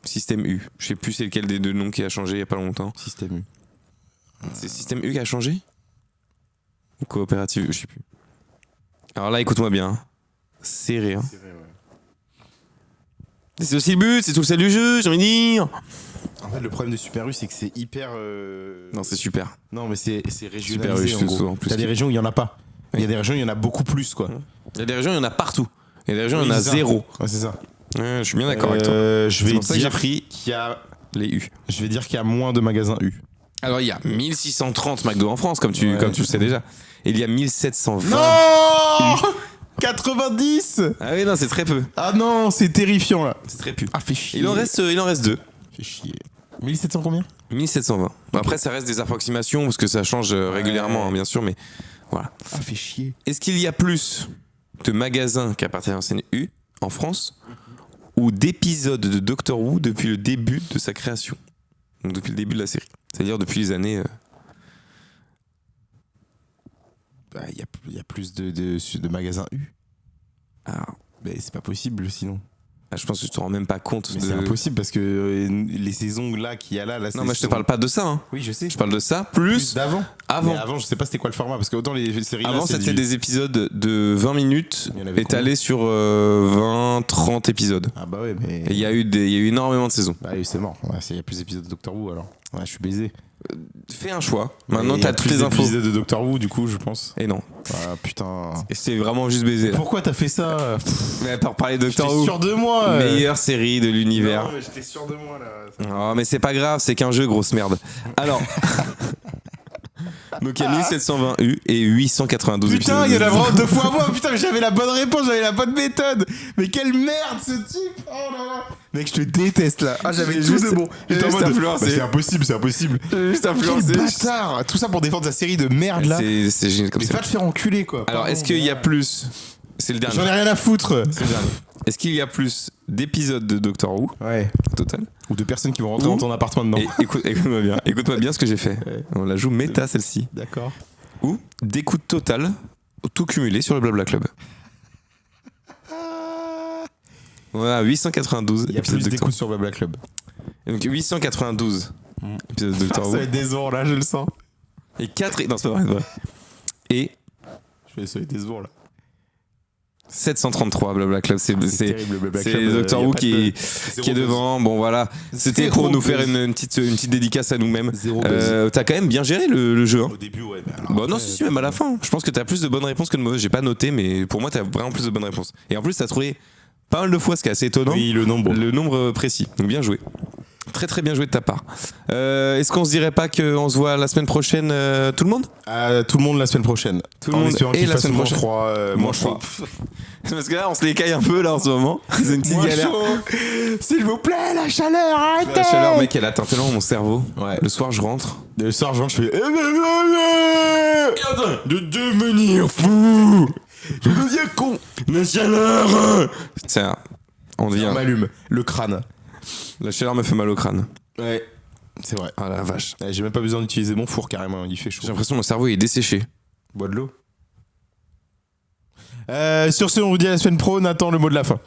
Système U. Je sais plus c'est lequel des deux noms qui a changé il y a pas longtemps. Système U. C'est Système U qui a changé? Ou coopérative U, je sais plus. Alors là, écoute-moi bien. Serré, hein. C'est aussi le but, c'est tout le sel du jeu, j'ai envie de dire. En fait, le problème de Super U, c'est que c'est hyper. Non, c'est super. Non, mais c'est Super U, régionalisé. je En te gros. souvent plus. T'as des régions où il y en a pas. Il y a des régions où il y en a beaucoup plus, quoi. Il y a des régions, il y en a partout. Il y a des régions, il y en Oui, a c'est ça. zéro. Ouais, c'est ça. Ouais, je suis bien d'accord avec toi. Je C'est vais pour ça que j'ai dire pris qu'il y a. les U. Je vais dire qu'il y a moins de magasins U. Alors, il y a 1630 McDo en France, comme tu Ouais. le sais déjà. Et il y a 1720. Non 90. Ah oui, non, c'est très peu. Ah non, c'est terrifiant là. C'est très peu. Ah, fait chier. Il en reste deux. Fait chier. 1700 combien 1720. Bon, après, ça reste des approximations, parce que ça change régulièrement, hein, bien sûr, mais voilà. Ah, fait chier. Est-ce qu'il y a plus de magasins qui appartiennent à l'enseigne U en France ou d'épisodes de Doctor Who depuis le début de sa création? Donc depuis le début de la série. C'est-à-dire depuis les années... Il y a plus de magasins U. Ah, Mais c'est pas possible sinon. je pense que tu te rends même pas compte Mais de... c'est impossible parce que les saisons là qu'il y a là Non, moi je te parle pas de ça. Hein. Oui, je sais. Je parle de ça Plus plus d'avant. avant. Mais avant, je sais pas c'était quoi le format parce que autant les séries là, Avant, c'est c'était du- des épisodes de 20 minutes Il y en avait étalés sur 20-30 épisodes. Ah bah ouais, mais Et il y a eu énormément de saisons. bah oui, c'est mort. Ouais, il y a plus d'épisodes de Doctor Who alors. Ouais, je suis baisé. Fais un choix. Maintenant, Et il y a t'as toutes plus les infos. d'épisodes de Doctor Who du coup, je pense. Et non. Ah putain. Et c'est vraiment juste baiser. Là. Pourquoi t'as fait ça? Mais pour parler de Doctor J'étais Who, sûr de moi. meilleure série de l'univers. Non, mais j'étais sûr de moi là. Oh, mais c'est pas grave, c'est qu'un jeu, grosse merde. Alors. Donc il y a 1720 U et 892 épisodes. Putain, il y en a vraiment 2 fois moins. Putain, mais j'avais la bonne réponse, j'avais la bonne méthode. Mais quelle merde ce type. Oh là là. Mec, je te déteste là. Ah, j'avais J'ai tout juste- de bon. j'ai J'étais en juste mode, influencé. bah, c'est impossible, c'est impossible. Juste Quel influencé. bâtard. Tout ça pour défendre sa série de merde là. C'est génial comme Mais ça. va te faire enculer quoi. Alors, Pardon, est-ce qu'il y a mais- plus. C'est le dernier. J'en ai rien à foutre. C'est le dernier. Est-ce qu'il y a plus d'épisodes de Doctor Who Ouais. au total? Ou de personnes qui vont rentrer Ou- dans ton appartement dedans. Et écoute-moi bien. Écoute-moi bien ce que j'ai fait. Ouais. On la joue méta celle-ci. D'accord. Ou d'écoute totale, tout cumulé sur le Blabla Club. Voilà, 892 Il y a épisodes plus de Doctor d'écoute sur Blabla Club. Who. Et donc 892 épisodes de Doctor Ça Who. va être décevant là, je le sens. Et 4... Non, c'est pas vrai, c'est pas vrai. Et Ça va être décevant là. 733 Blabla Club. C'est terrible, Blabla c'est Club, Doctor y a Who pas qui de- est zéro buzz. devant. Bon voilà, c'était pour Zéro nous faire buzz. une petite dédicace à nous-mêmes. Zéro buzz. T'as quand même bien géré le jeu. Hein. Au début, ouais. Mais alors Bon, non, après, si, même à la fin. Je pense que t'as plus de bonnes réponses que de mauvaises. J'ai pas noté, mais pour moi, t'as vraiment plus de bonnes réponses. Et en plus, t'as trouvé pas mal de fois, ce qui est assez étonnant, Oui, le nombre. le nombre précis. Donc bien joué. Très très bien joué de ta part. Est-ce qu'on se dirait pas qu'on se voit la semaine prochaine, tout le monde? Tout le monde la semaine prochaine. Tout le monde et la semaine prochaine. Froid, moins chaud. froid. Parce que là, on se les caille un peu là en ce moment. C'est une petite Moins galère. chaud. S'il vous plaît, la chaleur, arrêtez. La chaleur, mec, elle atteint tellement mon cerveau. Ouais. Le soir, je rentre. Le soir, je fais de devenir fou. Je deviens con. La chaleur. Tiens, on On devient. m'allume le crâne. La chaleur me fait mal au crâne. Ouais, c'est vrai. Ah la vache. J'ai même pas besoin d'utiliser mon four carrément, il fait chaud. J'ai l'impression que mon cerveau est desséché. Bois de l'eau. Sur ce, on vous dit à la semaine pro. Nathan, le mot de la fin.